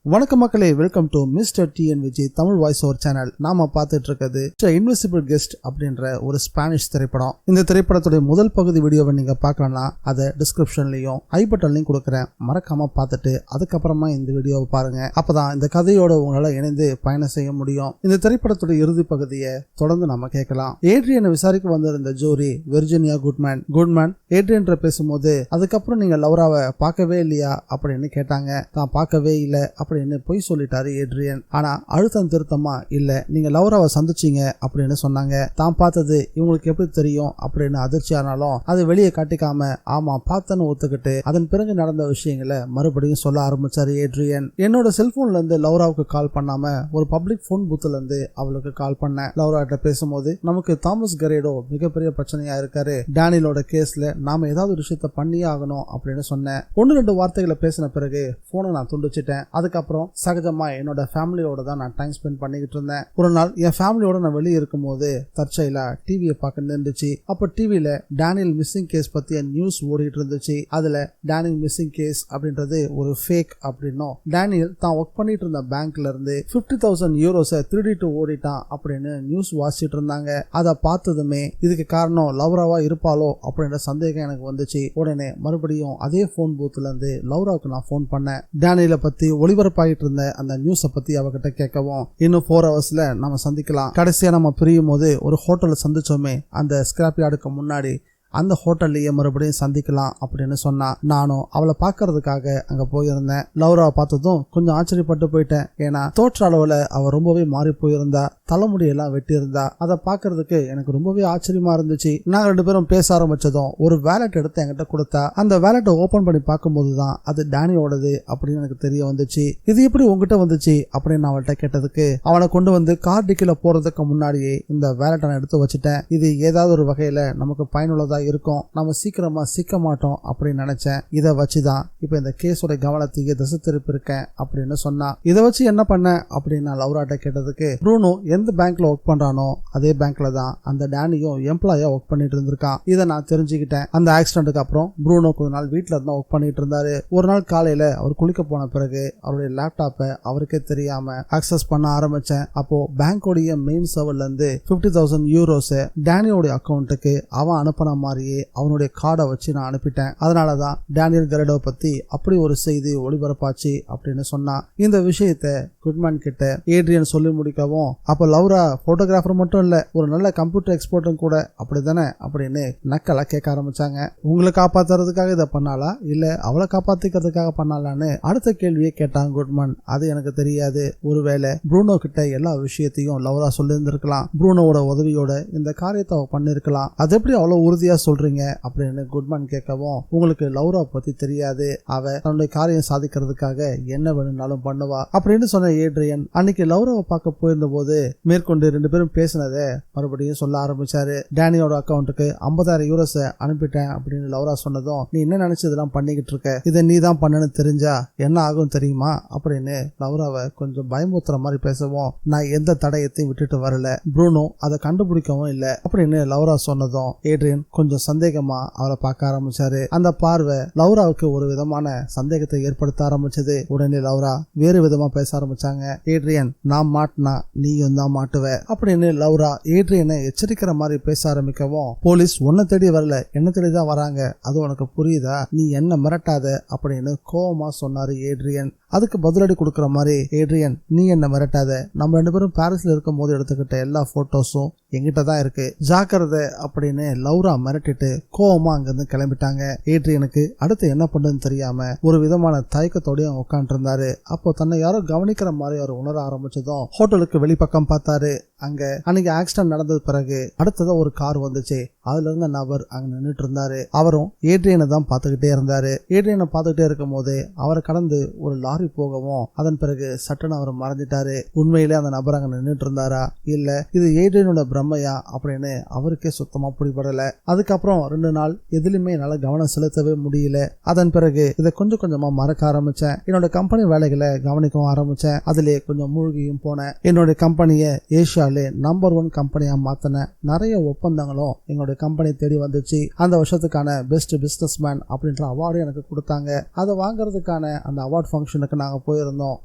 வணக்க மக்களே, welcome to mister TNVG Tamil voice over channel. நாம பார்த்துட்டு இருக்கிறது இன்விசிபிள் கெஸ்ட் அப்படின்ற ஒரு ஸ்பானிஷ் திரைப்படம். இந்த திரைப்படத்துடைய முதல் பகுதி வீடியோவை நீங்க பார்க்கலன்னா அதை டிஸ்கிரிப்ஷன்லயும் ஐ பட்டன்லயும் கொடுக்குறேன். மறக்காம பார்த்துட்டு அதுக்கப்புறமா இந்த வீடியோவை பாருங்க. அப்பதான் இந்த கதையோட உங்களால இணைந்து பயணம் செய்ய முடியும். இந்த திரைப்படத்துடைய இறுதி பகுதியை தொடர்ந்து நம்ம கேட்கலாம். ஏட்ரியனை விசாரிக்க வந்திருந்த ஜோரி வெர்ஜினியா குட்மேன் ஏட்ரியன் பேசும்போது அதுக்கப்புறம் நீங்க லௌராவை பார்க்கவே இல்லையா அப்படின்னு கேட்டாங்க. தான் பார்க்கவே இல்லை அப்படின்னு பொய் சொல்லிட்டாரு ஏட்ரியன். ஆனா அழுத்தம் திருத்தமா இல்ல, நீங்க லௌராவை சந்திச்சீங்க அப்படின்னு சொன்னாங்க. தான் பார்த்தது இவங்களுக்கு எப்படி தெரியும் அப்படின்னு அதிர்ச்சி ஆனாலும் அது வெளியே காட்டிக்காம ஆமா பார்த்தன்னு ஒத்துக்கிட்டு அதன் பிறகு நடந்த விஷயங்களை மறுபடியும் சொல்ல ஆரம்பிச்சாரு ஏட்ரியன். என்னோட செல்போன்ல இருந்து லௌராவுக்கு கால் பண்ணாம ஒரு பப்ளிக் போன் பூத்துல இருந்து அவளுக்கு கால் பண்ணேன். லௌரா கிட்ட பேசும்போது நமக்கு தாமஸ் கரேடோ மிகப்பெரிய பிரச்சனையா இருக்காரு. டேனியலோட கேஸ்ல நாம ஏதாவது விஷயத்த பண்ணியே ஆகணும் அப்படின்னு சொன்னேன். 1-2 வார்த்தைகளை பேசின பிறகு போனை நான் துண்டிச்சிட்டேன். அதுக்கப்புறம் சகஜமா என்னோட ஃபேமிலியோட தான் நான் டைம் ஸ்பெண்ட் பண்ணிக்கிட்டு இருந்தேன். ஒரு நாள் என் ஃபேமிலியோட நான் வெளியே இருக்கும் போது தற்செயலா டிவியை பார்க்க இருந்துச்சு. அப்ப டிவியில டேனியல் மிஸ்ஸிங் கேஸ் பத்திய நியூஸ் ஓடிட்டு இருந்துச்சு. அதுல டேனியல் மிஸ்ஸிங் கேஸ் அப்படின்றது ஒரு ஃபேக் அப்படின்னும் டேனியல் தான் ஒர்க் பண்ணிட்டு இருந்த பேங்க்ல இருந்து 50,000 யூரோஸை திருடிட்டு ஓடிட்டான் அப்படின்னு நியூஸ் வாசிச்சுட்டு இருந்தாங்க. அதை பார்த்ததுமே இதுக்கு காரணம் லௌராவா இருப்பாளோ அப்படின்ற சந்தேகம் எனக்கு வந்துச்சு. உடனே மறுபடியும் அதே போன் பூத்துல இருந்து லௌராவுக்கு நான் போன் பண்ணேன். டேனியலை பத்தி ஒளிபரப்பாயிட்டு இருந்த அந்த நியூஸை பத்தி அவகிட்ட கேட்கவும் இன்னும் 4 ஹவர்ஸ்ல நம்ம சந்திக்கலாம். கடைசியா நம்ம பிரியும் போது ஒரு ஹோட்டல்ல சந்திச்சோமே, அந்த ஸ்கிராப் யார்டுக்கு முன்னாடி அந்த ஹோட்டல்லையே மறுபடியும் சந்திக்கலாம் அப்படின்னு சொன்னா. நானும் அவளை பாக்குறதுக்காக அங்க போயிருந்தேன். லௌராவை பார்த்ததும் கொஞ்சம் ஆச்சரியப்பட்டு போயிட்டேன். ஏன்னா தோற்ற அளவுல அவ ரொம்பவே மாறி போயிருந்தா, தலைமுடியெல்லாம் வெட்டி இருந்தா. அதை பாக்குறதுக்கு எனக்கு ரொம்பவே ஆச்சரியமா இருந்துச்சு. நாங்க 2 பேரும் பேச ஆரம்பிச்சதும் ஒரு வேலட் எடுத்து என்கிட்ட கொடுத்தா. அந்த வேலட்டை ஓபன் பண்ணி பார்க்கும்போதுதான் அது டேனியோடது அப்படின்னு எனக்கு தெரிய வந்துச்சு. இது எப்படி உங்ககிட்ட வந்துச்சு அப்படின்னு அவள்கிட்ட கேட்டதுக்கு அவனை கொண்டு வந்து கார் டிக்கில போறதுக்கு முன்னாடியே இந்த வேலட்டை நான் எடுத்து வச்சுட்டேன். இது ஏதாவது ஒரு வகையில நமக்கு பயனுள்ளதா இருக்கும், நம்ம சீக்கிரமா சிக்க மாட்டோம் அப்படின்னு நினைச்சேன். இதை வச்சுதான் இப்ப இந்த கேஸோட கவனத்தையே திசை திருப்பி இருக்கேன் அப்படின்னு சொன்னா. இதை வச்சு என்ன பண்ண அப்படின்னு நான் லௌராட்ட கேட்டதுக்கு ப்ரூனோ எந்த பேங்க்ல ஒர்க் பண்றானோ அதே பேங்க்ல தான் அந்த டேனியும் எம்ப்ளாயா ஒர்க் பண்ணிட்டு இருந்திருக்கான். இதை நான் தெரிஞ்சுக்கிட்டேன். அந்த ஆக்சிடென்ட்டுக்கு அப்புறம் ப்ரூனோ கொஞ்ச நாள் வீட்டுல இருந்தா ஒர்க் பண்ணிட்டு இருந்தாரு. ஒரு நாள் காலையில அவர் குளிக்க போன பிறகு அவருடைய லேப்டாப்பை அவருக்கே தெரியாம ஆக்சஸ் பண்ண ஆரம்பிச்சேன். அப்போ பேங்கோடைய மெயின் சர்வர்ல இருந்து 50,000 யூரோஸ் டேனியோட அக்கௌண்ட்டுக்கு அவன் அனுப்பின மாதிரி அவனுடைய கார்டை வச்சு நான் அனுப்பிட்டேன். அதனாலதான் டேனியல் கரேடோ பத்தி அப்படி ஒரு செய்தி ஒளிபரப்பாச்சு அப்படின்னு சொன்னா. இந்த விஷயத்த குட்மேன் கிட்ட ஏட்ரியன் சொல்லி முடிக்கவும் அப்ப லௌரா போட்டோகிராஃபர் மட்டும் இல்ல, ஒரு நல்ல கம்ப்யூட்டர் எக்ஸ்பர்ட்டும் கூட அப்படித்தானே அப்படின்னு நக்கலா கேட்க ஆரம்பிச்சாங்க. உங்களை காப்பாத்துறதுக்காக இதை பண்ணாலா இல்ல அவளை காப்பாத்திக்கிறதுக்காக பண்ணாலான்னு அடுத்த கேள்வியை கேட்டாங்க குட்மேன். அது எனக்கு தெரியாது. ஒருவேளை ப்ரூனோ கிட்ட எல்லா விஷயத்தையும் லௌரா சொல்லி இருந்திருக்கலாம். ப்ரூனோட உதவியோட இந்த காரியத்தை அவ பண்ணிருக்கலாம். அது எப்படி அவ்வளவு உறுதியா சொல்றீங்க அப்படின்னு குட்மேன் கேட்கவும், உங்களுக்கு லௌரா பத்தி தெரியாது, அவ தன்னுடைய காரியம் சாதிக்கிறதுக்காக என்ன வேணும்னாலும் பண்ணுவா அப்படின்னு சொன்ன ஏட்ரியன் அன்னைக்கு லௌராவை பார்க்க போயிருந்த போது மேற்கொண்டு 2 பேரும் பேசினதை மறுபடியும் சொல்ல ஆரம்பிச்சாரு. டேனியோட அக்கௌண்ட்டுக்கு 50,000 யூரோஸ் அனுப்பிட்டேன் அப்படின்னு லௌரா சொன்னதும், நீ என்ன நினைச்சு இதெல்லாம் பண்ணிக்கிட்டு இருக்க, இதை நீ தான் பண்ணனு தெரிஞ்சா என்ன ஆகும் தெரியுமா அப்படின்னு லௌராவை கொஞ்சம் பயமுத்துற மாதிரி பேசவும், நான் எந்த தடயத்தையும் விட்டுட்டு வரல, ப்ரூனோ அதை கண்டுபிடிக்கவும் இல்லை அப்படின்னு லௌரா சொன்னதும் ஏட்ரியன் கொஞ்சம் சந்தேகமா அவரை பார்க்க ஆரம்பிச்சாரு. அந்த பார்வை லௌராவுக்கு ஒரு விதமான சந்தேகத்தை ஏற்படுத்த ஆரம்பிச்சது. உடனே லௌரா வேறு விதமா பேச ஆரம்பிச்சாங்க. ஏட்ரியன், நான் மாட்டினா நீயும் தான் மாட்டுவ அப்படின்னு லௌரா ஏட்ரியனை எச்சரிக்கிற மாதிரி பேச ஆரம்பிக்கவும், போலீஸ் உன்னை தேடி வரல, என்ன தேடி தான் வராங்க, அது உனக்கு புரியுதா, நீ என்ன மிரட்டாத அப்படின்னு கோவமா சொன்னாரு ஏட்ரியன். அதுக்கு பதிலடி கொடுக்குற மாதிரி, ஏட்ரியன் நீ என்ன மிரட்டாத, நம்ம 2 பேரும் பாரிஸ்ல இருக்கும் போது எடுத்துக்கிட்ட எல்லா போட்டோஸும் எங்கிட்ட தான் இருக்கு, ஜாக்கிரதை அப்படின்னு லௌரா மிரட்டிட்டு கோவமா அங்கிருந்து கிளம்பிட்டாங்க. ஏட்ரியனுக்கு அடுத்து என்ன பண்றதுன்னு தெரியாம ஒரு விதமான தயக்கத்தோடய உட்காந்து இருந்தாரு. அப்போ தன்னை யாரோ கவனிக்கிற மாதிரி அவர் உணர ஆரம்பிச்சதும் ஹோட்டலுக்கு வெளிப்பக்கம் பார்த்தாரு. அங்க அன்னைக்கு ஆக்சிடென்ட் நடந்தது பிறகு அடுத்ததா ஒரு கார் வந்துச்சு. அதுல இருந்த நபர் அங்க நின்றுட்டு இருந்தாரு. அவரும் ஏட்ரியனை தான் பார்த்துக்கிட்டே இருந்தாரு. ஏட்ரியனை பார்த்துக்கிட்டே இருக்கும் போது அவரை கடந்து ஒரு லாரி போகவும் அதன் பிறகு சட்டுன்னு அவர் மறைஞ்சிட்டாரு. உண்மையிலே அந்த நபர் அங்க நின்றுட்டு இருந்தாரா இல்ல இது ஏட்ரியனோட பிரம்மையா அப்படின்னு அவருக்கே சுத்தமா பிடிபடல. அதுக்கப்புறம் 2 நாள் எதுலையுமே என்னால கவனம் செலுத்தவே முடியல. அதன் பிறகு இதை கொஞ்சம் கொஞ்சமா மறக்க ஆரம்பிச்சேன். என்னோட கம்பெனி வேலைகளை கவனிக்கவும் ஆரம்பிச்சேன். அதுலயே கொஞ்சம் மூழ்கியும் போனேன். என்னோட கம்பெனியை ஏசியாலே நம்பர் 1 கம்பெனியா மாத்தின நிறைய ஒப்பந்தங்களும் எங்களுடைய கம்பெனி தேடி வந்துச்சு. அந்த வருஷத்துக்கான பெஸ்ட் பிசினஸ் மேன் அப்படின்ற அவார்டு எனக்கு கொடுத்தாங்க. அதை வாங்குறதுக்கான அந்த அவார்ட் ஃபங்க்ஷனுக்கு ஃபங்க்ஷனுக்கு நாங்க போயிருந்தோம்.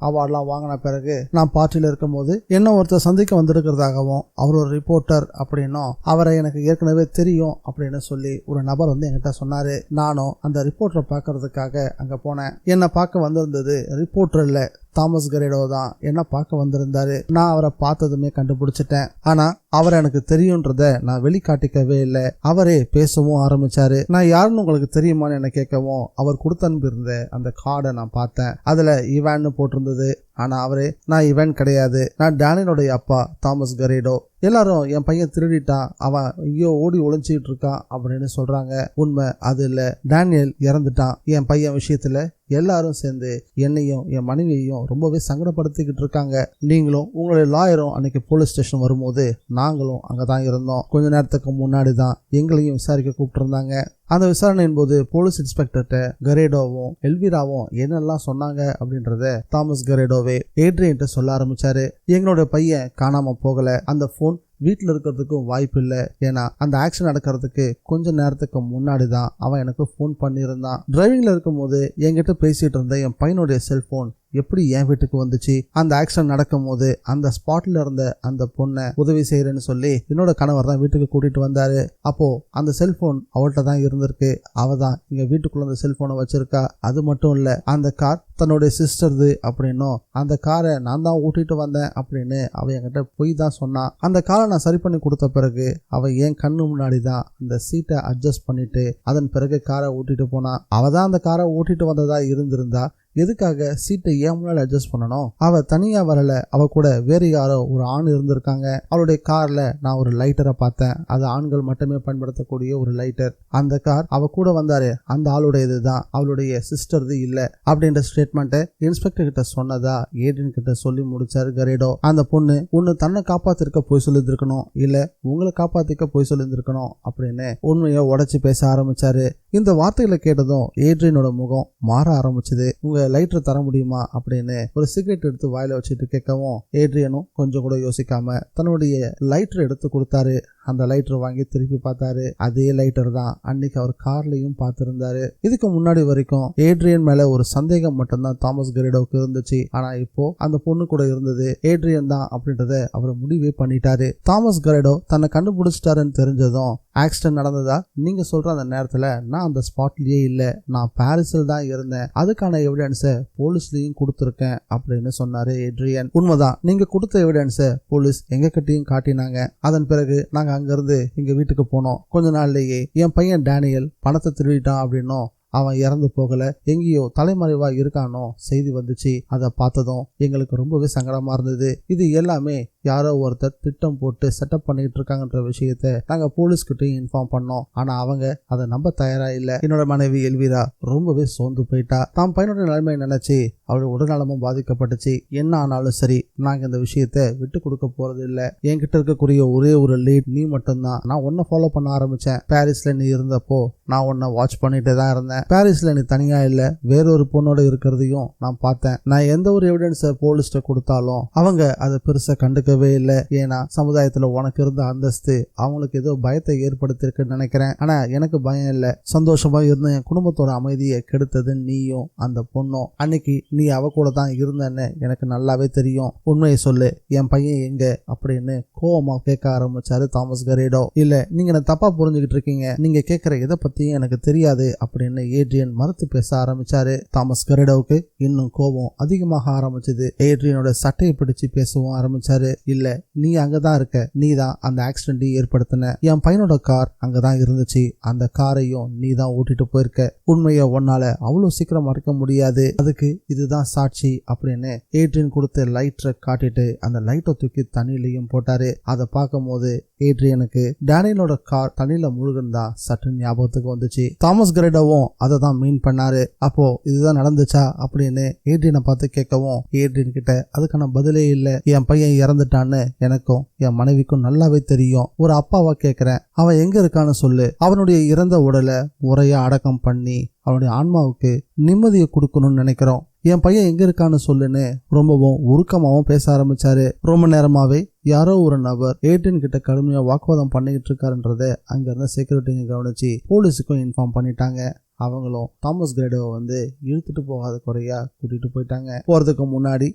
அவார்ட்லாம் வாங்கின பிறகு நான் பார்ட்டியில இருக்கும் போது என்ன ஒருத்தர் சந்திக்க வந்திருக்கிறதாகவும் அவர் ஒரு ரிப்போர்ட்டர் அப்படின்னும் அவரை எனக்கு ஏற்கனவே தெரியும் அப்படின்னு சொல்லி ஒரு நபர் என்கிட்ட சொன்னாரு. நானும் அந்த ரிப்போர்ட்டரை பார்க்கறதுக்காக அங்க போனேன். என்ன பார்க்க வந்திருந்தது ரிப்போர்ட்டர் இல்ல, தாமஸ் கரேடோ தான் என்ன பார்க்க வந்திருந்தாரு. நான் அவரை பார்த்ததுமே கண்டுபிடிச்சிட்டேன். ஆனா அவர் எனக்கு தெரியும்ன்றத நான் வெளிக்காட்டிக்கவே இல்லை. அவரே பேசவும் ஆரம்பிச்சாரு. நான் யாருன்னு உங்களுக்கு தெரியுமான்னு என்ன கேட்கவும் அவர் கொடுத்து அனுப்பியிருந்த அந்த கார்டை நான் பார்த்தேன். அதுல இவான்னு போட்டிருந்தது. ஆனா அவரே நான் இவன் கிடையாது, நான் டேனியலுடைய அப்பா தாமஸ் கரேடோ. எல்லாரும் என் பையன் திருடிட்டான், அவன் ஐயோ ஓடி ஒளிஞ்சிட்டு இருக்கான் அப்படின்னு சொல்றாங்க. உண்மை அது இல்ல, டேனியல் இறந்துட்டான். என் பையன் விஷயத்துல எல்லாரும் சேர்ந்து என்னையும் என் மனைவியையும் ரொம்பவே சங்கடப்படுத்திக்கிட்டு இருக்காங்க. நீங்களும் உங்களுடைய லாயரும் அன்னைக்கு போலீஸ் ஸ்டேஷன் வரும்போது நாங்களும் அங்கதான் இருந்தோம். கொஞ்ச நேரத்துக்கு முன்னாடி தான் எங்களையும் விசாரிக்க கூப்பிட்டு இருந்தாங்க. அந்த விசாரணையின் போது போலீஸ் இன்ஸ்பெக்டர்கிட்ட கரேடோவும் எல்விராவும் என்னெல்லாம் சொன்னாங்க அப்படின்றத தாமஸ் கரேடோவே ஏட்ரியன்ட்ட சொல்ல ஆரம்பிச்சாரு. எங்களோட பையன் காணாம போகல, அந்த போன் வீட்டில் இருக்கிறதுக்கும் வாய்ப்பு இல்லை. ஏன்னா அந்த ஆக்சிடென்ட் நடக்கிறதுக்கு கொஞ்ச நேரத்துக்கு முன்னாடி தான் அவன் எனக்கு ஃபோன் பண்ணியிருந்தான். டிரைவிங்ல இருக்கும் போது என்கிட்ட பேசிட்டு இருந்த என் பையனுடைய செல்போன் எப்படி என் வீட்டுக்கு வந்துச்சு? அந்த ஆக்சிடென்ட் நடக்கும் போது அந்த ஸ்பாட்ல இருந்த அந்த பொண்ணை உதவி செய்யறேன்னு சொல்லி என்னோட கணவர் தான் வீட்டுக்கு கூட்டிட்டு வந்தாரு. அப்போ அந்த செல்போன் அவள்கிட்ட தான் இருந்திருக்கு. அவ தான் எங்க வீட்டுக்குள்ள அந்த செல்போனை வச்சிருக்கா. அது மட்டும் இல்ல, அந்த கார் தன்னுடைய சிஸ்டர்து அப்படின்னும் அந்த காரை நான் தான் ஊட்டிட்டு வந்தேன் அப்படின்னு அவ என்கிட்ட போய் தான் சொன்னான். அந்த காரை நான் சரி பண்ணி கொடுத்த பிறகு அவ என் கண்ணு முன்னாடி தான் அந்த சீட்டை அட்ஜஸ்ட் பண்ணிட்டு அதன் பிறகு காரை ஊட்டிட்டு போனா. அவ தான் அந்த காரை ஊட்டிட்டு வந்ததா இருந்திருந்தா எதுக்காக சீட்டை ஏன் முன்னாடி அட்ஜஸ்ட் பண்ணணும்? அவ தனியா வரல, அவ கூட வேற யாரோ ஒரு ஆண் இருந்திருக்காங்க. அவளுடைய கார்ல நான் ஒரு லைட்டரை பார்த்தேன். அது ஆண்கள் மட்டுமே பயன்படுத்தக்கூடிய ஒரு லைட்டர். அந்த கார் அவ கூட வந்தாரு அந்த ஆளுடையது தான், அவளுடைய சிஸ்டர்து இல்ல அப்படின்ற ஸ்டேட்மெண்ட்டை இன்ஸ்பெக்டர் கிட்ட சொன்னதா ஏடியன் கிட்ட சொல்லி முடிச்சாரு கரேடோ. அந்த பொண்ணு ஒன்னு தன்னை காப்பாத்திருக்க போய் சொல்லியிருந்திருக்கணும், இல்ல உங்களை காப்பாத்திக்க போய் சொல்லியிருந்திருக்கணும் அப்படின்னு உண்மையை உடைச்சு பேச ஆரம்பிச்சாரு. இந்த வார்த்தைகளை கேட்டதும் ஏட்ரியனோட முகம் மாற ஆரம்பிச்சது. உங்க லைட்டர் தர முடியுமா அப்படின்னு ஒரு சிகரெட் எடுத்து வாயில வச்சுட்டு கேட்கவும் ஏட்ரியனும் கொஞ்சம் கூட யோசிக்காம தன்னுடைய லைட்டர் எடுத்து கொடுத்தாரு. அந்த லைட்டர் வாங்கி திருப்பி பார்த்தாரு. அதே லைட்டர் தான் அன்னைக்கு அவர் கார்லயும் பார்த்திருந்தாரு. இதுக்கு முன்னாடி வரைக்கும் ஏட்ரியன் மேல ஒரு சந்தேகம் மட்டும்தான் தாமஸ் கரேடோவுக்கு இருந்துச்சு. ஆனா இப்போ அந்த பொண்ணு கூட இருந்தது ஏட்ரியன் தான் அப்படின்றத அவர் முடிவே பண்ணிட்டாரு. தாமஸ் கரேடோ தன்னை கண்டுபிடிச்சிட்டாருன்னு தெரிஞ்சதும் ஆக்சிடென்ட் நடந்ததா நீங்க சொல்ற அந்த நேரத்துல நான் அந்த ஸ்பாட்லயே இல்ல, நான் பாரிஸில் தான் இருந்தேன், அதுக்கான எவிடன்ஸை போலீஸ்லயும் கொடுத்துருக்கேன் அப்படின்னு சொன்னாரு ஏட்ரியன். உண்மைதான், நீங்க கொடுத்த எவிடன்ஸை போலீஸ் எங்க கிட்டையும் காட்டினாங்க. அதன் பிறகு நாங்க அங்கிருந்து எங்க வீட்டுக்கு போனோம். கொஞ்ச நாள்லயே என் பையன் டேனியல் பணத்தை திருடிட்டான் அப்படின்னும் அவன் இறந்து போகல, எங்கேயோ தலைமறைவா இருக்கானோ செய்தி வந்துச்சு. அதை பார்த்ததும் எங்களுக்கு ரொம்பவே சங்கடமா இருந்தது. இது எல்லாமே யாரோ ஒருத்தர் திட்டம் போட்டு செட்டப் பண்ணிட்டு இருக்காங்கன்ற விஷயத்த நாங்க போலீஸ்கிட்டையும் இன்ஃபார்ம் பண்ணோம். ஆனா அவங்க அதை நம்ப தயாரா இல்ல. என்னோட மனைவி எல்விரா ரொம்பவே சோர்ந்து போயிட்டா. தான் பையனோட நிலைமையை நினைச்சு அவளோட உடல்நலமும் பாதிக்கப்பட்டுச்சு. என்ன ஆனாலும் சரி, நாங்க இந்த விஷயத்த விட்டு கொடுக்க போறது இல்ல. என்கிட்ட இருக்கக்கூடிய ஒரே ஒரு லீட் நீ மட்டும்தான். நான் உன்னை ஃபாலோ பண்ண ஆரம்பிச்சேன். பாரிஸ்ல நீ இருந்தப்போ நான் உன்னை வாட்ச் பண்ணிட்டே தான் இருந்தேன். பாரிஸ்ல நீ தனியா இல்ல, வேறொரு பொண்ணோட இருக்கிறதையும் நான் பார்த்தேன். நான் எந்த ஒரு எவிடன்ஸை போலீஸ்ட கொடுத்தாலும் அவங்க அதை பெருசா கண்டுக்கவே இல்லை. ஏன்னா சமுதாயத்துல உனக்கு இருந்த அந்தஸ்து அவங்களுக்கு ஏதோ பயத்தை ஏற்படுத்திருக்குன்னு நினைக்கிறேன். ஆனா எனக்கு பயம் இல்ல. சந்தோஷமா இருந்த என் குடும்பத்தோட அமைதியை கெடுத்தது நீயும் அந்த பொண்ணும். அன்னைக்கு நீ அவ கூட தான் இருந்தன்னு எனக்கு நல்லாவே தெரியும். உண்மையை சொல்லு, என் பையன் எங்க அப்படின்னு கோவமா கேட்க ஆரம்பிச்சாரு தாமஸ் கரேடோ. இல்ல, நீங்க என்ன தப்பா புரிஞ்சுக்கிட்டு இருக்கீங்க, நீங்க கேட்கிற எதை பத்தியும் எனக்கு தெரியாது அப்படின்னு ஏட்ரியன் மறுத்து பேச ஆரம்பிச்சாரு. தாமஸ் கரேடோவுக்கு இன்னும் கோபம் அதிகமாக ஆரம்பிச்சது. ஏட்ரியனோட சட்டையை பிடிச்சு பேசவும் ஆரம்பிச்சாரு. இல்ல, நீ அங்கதான் இருக்க, நீ தான் அந்த ஆக்சிடென்ட் ஏற்படுத்தின. என் பையனோட கார் அங்கதான் இருந்துச்சு, அந்த காரையும் நீ தான் ஓட்டிட்டு போயிருக்க. உண்மையை உன்னால அவ்வளவு சீக்கிரம் மறைக்க முடியாது, அதுக்கு இதுதான் சாட்சி அப்படின்னு ஏட்ரியன் கொடுத்த லைட்டரை காட்டிட்டு அந்த லைட்டை தூக்கி தண்ணியிலையும் போட்டாரு. அதை பார்க்கும் போது ஏட்ரியனுக்கு டேனியலோட கார் தண்ணியில முழுகுன்னு சற்று ஞாபகத்துக்கு வந்துச்சு. தாமஸ் கரேடோவும் அதை தான் மீன் பண்ணாரு. அப்போ இதுதான் நடந்துச்சா அப்படின்னு ஏட்ரியனை பார்த்து கேட்கவும் ஏட்ரியன் கிட்ட அதுக்கான பதிலே இல்ல. என் பையன் இறந்துட்டான்னு எனக்கும் என் மனைவிக்கும் நல்லாவே தெரியும். ஒரு அப்பாவா கேட்கிறேன், அவன் எங்க இருக்கான்னு சொல்லு. அவனுடைய இறந்த உடலை முறையா அடக்கம் பண்ணி அவனுடைய ஆன்மாவுக்கு நிம்மதியை கொடுக்கணும்னு நினைக்கிறோம். என் பையன் எங்க இருக்கான்னு சொல்லுன்னு ரொம்பவும் உருக்கமாவும் பேச ஆரம்பிச்சாரு. ரொம்ப நேரமாவே யாரோ ஒரு நபர் ஏட்ரியன் கிட்ட கடுமையா வாக்குவாதம் பண்ணிக்கிட்டு இருக்காருன்றத அங்க இருந்த செக்யூரிட்டிங்க கவனிச்சு போலீஸுக்கும் இன்ஃபார்ம் பண்ணிட்டாங்க. அவங்களும் தாமஸ் கிரேடோவை வந்து இழுத்துட்டு போகாத குறையா கூட்டிட்டு போயிட்டாங்க. போறதுக்கு முன்னாடி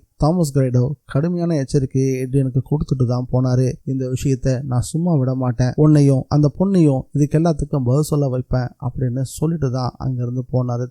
தாமஸ் கிரேடோ கடுமையான எச்சரிக்கையை ஏட்ரியனுக்கு கொடுத்துட்டு தான் போனாரு. இந்த விஷயத்த நான் சும்மா விட மாட்டேன், உன்னையும் அந்த பொண்ணையும் இதுக்கு எல்லாத்துக்கும் பதில் சொல்ல வைப்பேன் அப்படின்னு சொல்லிட்டு தான் அங்கிருந்து போனாரு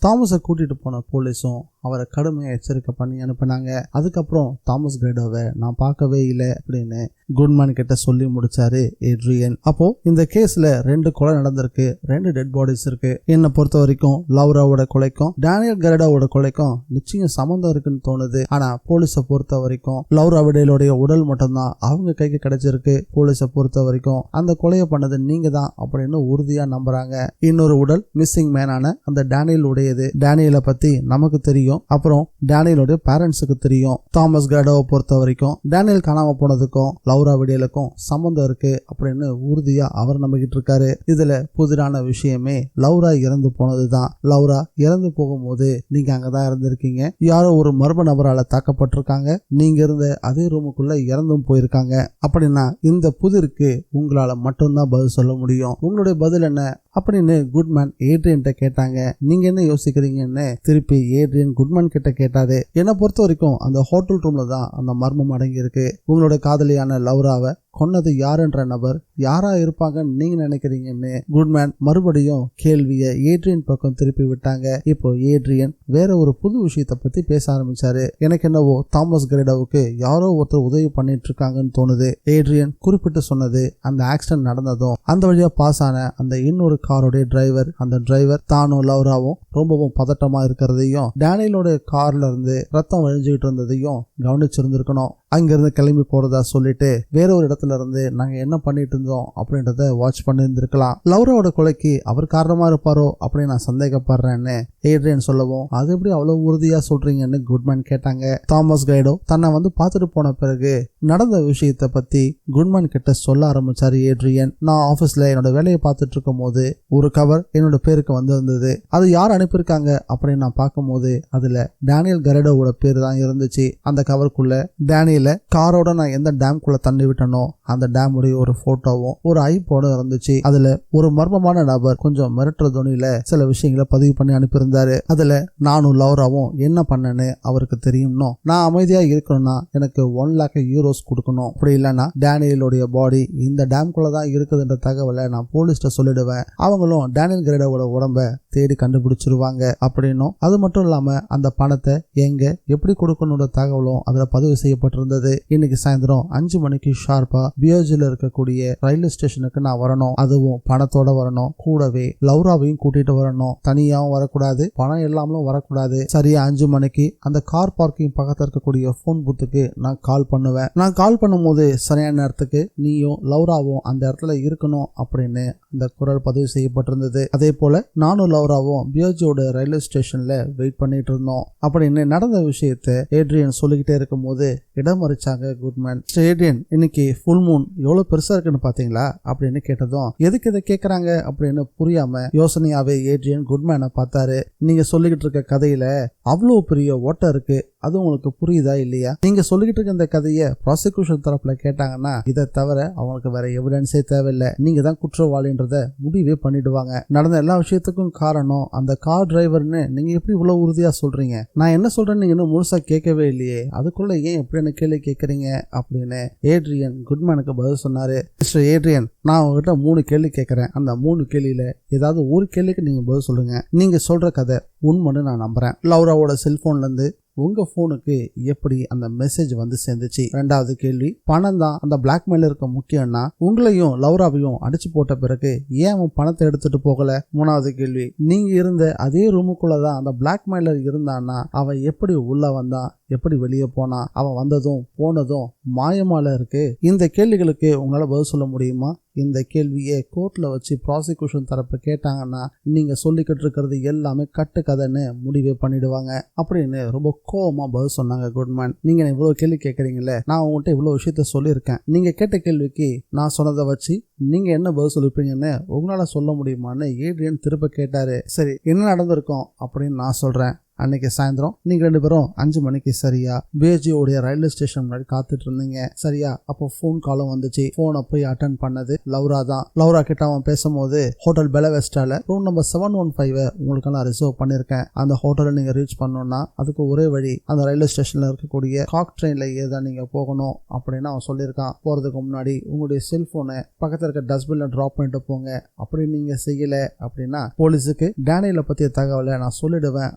தாமஸை கூட்டிட்டு போன போலீஸும் அவரை கடுமையா எச்சரிக்கை பண்ணி அனுப்பினாங்க. அதுக்கப்புறம் தாமஸ் கிரேடோவை நான் பார்க்கவே இல்லை அப்படின்னு குட்மேன் கிட்ட சொல்லி முடிச்சாரு ஏட்ரியன். அப்போ இந்த கேஸ்ல 2 கொலை நடந்திருக்கு, 2 டெட் பாடிஸ் இருக்கு. என்னை பொறுத்த வரைக்கும் லௌராவோட கொலைக்கும் டேனியல் கிரேடோவோட கொலைக்கும் நிச்சயம் சம்பந்தம் இருக்குன்னு தோணுது. ஆனா போலீஸை பொறுத்த வரைக்கும் லௌரா விடேலோடைய உடல் மட்டும்தான் அவங்க கைக்கு கிடைச்சிருக்கு. போலீஸை பொறுத்த வரைக்கும் அந்த கொலையை பண்ணது நீங்க தான் அப்படின்னு உறுதியா நம்புறாங்க. இன்னொரு உடல் மிஸ்ஸிங் மேனான அந்த டேனியல் உடையது. டேனியலை பத்தி நமக்கு தெரியும், அப்புறம் டேனியலோட பேரண்ட்ஸுக்கு தெரியும். தாமஸ் கிரேடோவை பொறுத்த வரைக்கும் டேனியல் காணாம போனதுக்கும் லௌரா விடேலுக்கும் சம்பந்தம் இருக்கு அப்படின்னு உறுதியா அவர் நம்பிக்கிட்டு இருக்காரு. இதுல புதிரான விஷயமே லௌரா இறந்து போனதுதான். லௌரா இறந்து போகும்போது நீங்க அங்கதான் இருந்திருக்கீங்க, யாரோ ஒரு மர்ம நபரால தாக்கப்பட்டிருக்காங்க, நீங்க இருந்த அதே ரூமுக்குள்ள இறந்தும் போயிருக்காங்க. அப்படின்னா இந்த புதிருக்கு உங்களால மட்டும்தான் பதில் சொல்ல முடியும். உங்களுடைய பதில் என்ன அப்படின்னு குட்மேன் ஏட்ரியன் கேட்டாங்க. நீங்க என்ன யோசிக்கிறீங்கன்னு திருப்பி ஏட்ரியன் குட்மேன் கிட்ட கேட்டாரு. என்னை பொறுத்த வரைக்கும் அந்த ஹோட்டல் ரூம்ல தான் அந்த மர்மம் அடங்கி இருக்கு. உங்களோட காதலியான லௌராவை கொன்னது யாருன்ற நபர் யாரா இருப்பாங்கன்னு நீங்க நினைக்கிறீங்கன்னு குட்மேன் மறுபடியும் கேள்வியை ஏட்ரியன் பக்கம் திருப்பி விட்டாங்க. இப்போ ஏட்ரியன் வேற ஒரு புது விஷயத்த பத்தி பேச ஆரம்பிச்சாரு. எனக்கு என்னவோ தாமஸ் கிரேடோவுக்கு யாரோ ஒருத்தர் உதவி பண்ணிட்டு இருக்காங்கன்னு தோணுது. ஏட்ரியன் குறிப்பிட்டு சொன்னது அந்த ஆக்சிடென்ட் நடந்ததும் அந்த வழியா பாஸ் ஆன அந்த இன்னொரு காரோடைய டிரைவர், அந்த டிரைவர் தானும் லௌராவும் ரொம்பவும் பதட்டமா இருக்கிறதையும் டேனியலோட கார்ல இருந்து ரத்தம் வழிஞ்சுக்கிட்டு இருந்ததையும் கவனிச்சிருந்திருக்கணும். அங்கிருந்து கிளம்பி போறதா சொல்லிட்டு வேற ஒரு இடத்துல இருந்து நாங்க என்ன பண்ணிட்டு இருந்தோம் அப்படின்றத வாட்ச் பண்ணி இருந்திருக்கலாம். லௌராவோட கொலைக்கு அவர் காரணமா இருப்பாரோ அப்படின்னு நான் சந்தேகப்படுறேன்னு ஏட்ரியன் சொல்லவும், அது எப்படி அவ்வளவு உறுதியா சொல்றீங்கன்னு குட்மேன் கேட்டாங்க. தாமஸ் கிரேடோ தன்னை வந்து பார்த்துட்டு போன பிறகு நடந்த விஷயத்த பத்தி குட்மேன் கிட்ட சொல்ல ஆரம்பிச்சாரு ஏட்ரியன். நான் ஆபீஸ்ல என்னோட வேலையை பார்த்துட்டு இருக்கும் போது ஒரு கவர் என்னோட பேருக்கு வந்திருந்தது. அது யார் அனுப்பியிருக்காங்க அப்படின்னு நான் பார்க்கும்போது அதுல டேனியல் கிரேடோவோட பேர் தான் இருந்துச்சு. அந்த கவருக்குள்ள டேனியல் காரோட நான் எந்த டேம்குள்ள தண்ணி விட்டனோ அந்த டேம் உடைய ஒரு போட்டோவும் ஒரு ஐபோனும் இருந்துச்சு. அதுல ஒரு மர்மமான நபர் கொஞ்சம் மிரட்டுற துணியில சில விஷயங்களை பதிவு பண்ணி அனுப்பியிருந்தாரு. அதுல நானும் லௌராவும் என்ன பண்ணேன்னு அவருக்கு தெரியும்னோ, நான் அமைதியா இருக்கணும்னா எனக்கு 1 lakh euros கொடுக்கணும், அப்படி இல்லைன்னா டேனியலோடைய பாடி இந்த டேம்குள்ள தான் இருக்குதுன்ற தகவலை நான் போலீஸ்ட சொல்லிடுவேன், அவங்களும் டேனியல் கிரேடோவோட உடம்ப தேடி கண்டுபிடிச்சிருவாங்க அப்படின்னும், அது மட்டும் இல்லாம அந்த பணத்தை எங்க எப்படி கொடுக்கணும்ன்ற தகவலும் அதுல பதிவு செய்யப்பட்டிருந்தது. இன்னைக்கு சாயந்தரம் 5 மணிக்கு ஷார்ப்பா பியோஜில இருக்கக்கூடிய ரயில்வே ஸ்டேஷனுக்கு நான் வரணும், அதுவும் பணத்தோட வரணும், கூடவே லௌராவையும் கூட்டிட்டு வரணும், தனியாவும் வரக்கூடாது, பணம் எல்லாமலும் வரக்கூடாது. சரியா 5 மணிக்கு அந்த கார் பார்க்கிங் பக்கத்துல இருக்கக்கூடிய போன் பூத்துக்கு நான் கால் பண்ணுவேன். நான் கால் பண்ணும்போது சரியான நேரத்துக்கு நீயும் லௌராவும் அந்த இடத்துல இருக்கணும் அப்படின்னு அந்த குரல் பதிவு செய்யப்பட்டிருந்தது. அதே போல நானும் லௌராவும் பியோஜியோட ரயில்வே ஸ்டேஷன்ல வெயிட் பண்ணிட்டு இருந்தோம் அப்படின்னு நடந்த விஷயத்தை ஏட்ரியன் சொல்லிக்கிட்டே இருக்கும் போது இடமறிச்சாங்க குட்மேன். ஏட்ரியன், இன்னைக்கு ஃபுல் மூன் எவ்வளவு பெருசா இருக்குன்னு பாத்தீங்களா அப்படின்னு கேட்டதும் எதுக்கு இதை கேக்குறாங்க அப்படின்னு புரியாம யோசனையாவே ஏட்ரியன் குட்மேனை பார்த்தாரு. நீங்க சொல்லிக்கிட்டு இருக்க கதையில அவ்வளவு பெரிய ஓட்டம் இருக்கு, அது உங்களுக்கு புரியுதா இல்லையா? நீங்க சொல்லிக்கிட்டு இருக்க இந்த கதையை ப்ராசிக்யூஷன் தரப்புல கேட்டாங்கன்னா இதை தவிர அவங்களுக்கு வேற எவிடன்ஸே தேவையில்லை, நீங்க தான் குற்றவாளின்றத முடிவே பண்ணிடுவாங்க. நடந்த எல்லா விஷயத்துக்கும் காரணம் அந்த கார் டிரைவர்னு நீங்க எப்படி இவ்வளவு உறுதியா சொல்றீங்க? நான் என்ன சொல்றேன்னு நீங்க இன்னும் முழுசா கேட்கவே இல்லையே, அதுக்குள்ள ஏன் எப்படி என்ன கேள்வி கேட்கறீங்க அப்படின்னு ஏட்ரியன் குட்மேனுக்கு பதில் சொன்னாரு. மிஸ்டர் ஏட்ரியன், நான் உங்ககிட்ட 3 கேள்வி கேட்கறேன், அந்த 3 கேள்வியில ஏதாவது ஒரு கேள்விக்கு நீங்க பதில் சொல்லுங்க. நீங்க சொல்ற கதை உண்மைன்னு நான் நம்புறேன். லௌராவோட செல்போன்ல இருந்து உங்க போனுக்கு எப்படி அந்த மெசேஜ் வந்து சேர்ந்துச்சு? 2வது கேள்வி, பணம் தான் அந்த பிளாக்மெயிலருக்கு முக்கியம்னா உங்களையும் லௌராவையும் அடிச்சு போட்ட பிறகு ஏன் அவன் பணத்தை எடுத்துட்டு போகல? 3வது கேள்வி, நீங்க இருந்த அதே ரூமுக்குள்ளதான் அந்த பிளாக்மெயிலர் இருந்தான்னா அவன் எப்படி உள்ள வந்தான், எப்படி வெளியே போனா, அவன் வந்ததும் போனதும் மாயமால இருக்கு. இந்த கேள்விகளுக்கு உங்களால பதில் சொல்ல முடியுமா? இந்த கேள்வியை கோர்ட்ல வச்சு ப்ராசிக்யூஷன் தரப்பு கேட்டாங்கன்னா நீங்க சொல்லிக்கிட்டு இருக்கிறது எல்லாமே கட்டு கதைன்னு முடிவே பண்ணிடுவாங்க அப்படின்னு ரொம்ப கோவமா பதில் சொன்னாங்க குட்மேன். நீங்க இவ்வளவு கேள்வி கேட்கறீங்களே, நான் உங்கள்கிட்ட இவ்வளவு விஷயத்த சொல்லியிருக்கேன், நீங்க கேட்ட கேள்விக்கு நான் சொன்னதை வச்சு நீங்க என்ன பதில் சொல்லிருப்பீங்கன்னு உங்களால சொல்ல முடியுமான்னு ஏட்ரியன் திரும்ப கேட்டாரு. சரி, என்ன நடந்திருக்கும் அப்படின்னு நான் சொல்றேன், அன்னைக்கு சாயந்தரம் நீங்க 2 பேரும் 5 மணிக்கு சரியா பிஹெச்இயோட ரயில்வே ஸ்டேஷன் முன்னாடி காத்துட்டு இருந்தீங்க சரியா. அப்போ போன் காலும் வந்துச்சு. போனை போய் அட்டன் பண்ணது லௌரா தான். லௌரா கிட்ட அவன் பேசும்போது ஹோட்டல் பெலா வெஸ்டால ரூம் நம்பர் 715 உங்களுக்கு நான் ரிசர்வ் பண்ணிருக்கேன். அந்த ஹோட்டலை நீங்க ரீச் பண்ணணும்னா அதுக்கு ஒரே வழி அந்த ரயில்வே ஸ்டேஷன்ல இருக்கக்கூடிய காக் ட்ரெயின்ல ஏதான் நீங்க போகணும் அப்படின்னு அவன் சொல்லியிருக்கான். போறதுக்கு முன்னாடி உங்களுடைய செல்போனை பக்கத்துல இருக்க டஸ்ட்பின்ல டிராப் பண்ணிட்டு போங்க. அப்படி நீங்க செய்யல அப்படின்னா போலீஸுக்கு டேனியலை பத்திய தகவலை நான் சொல்லிடுவேன்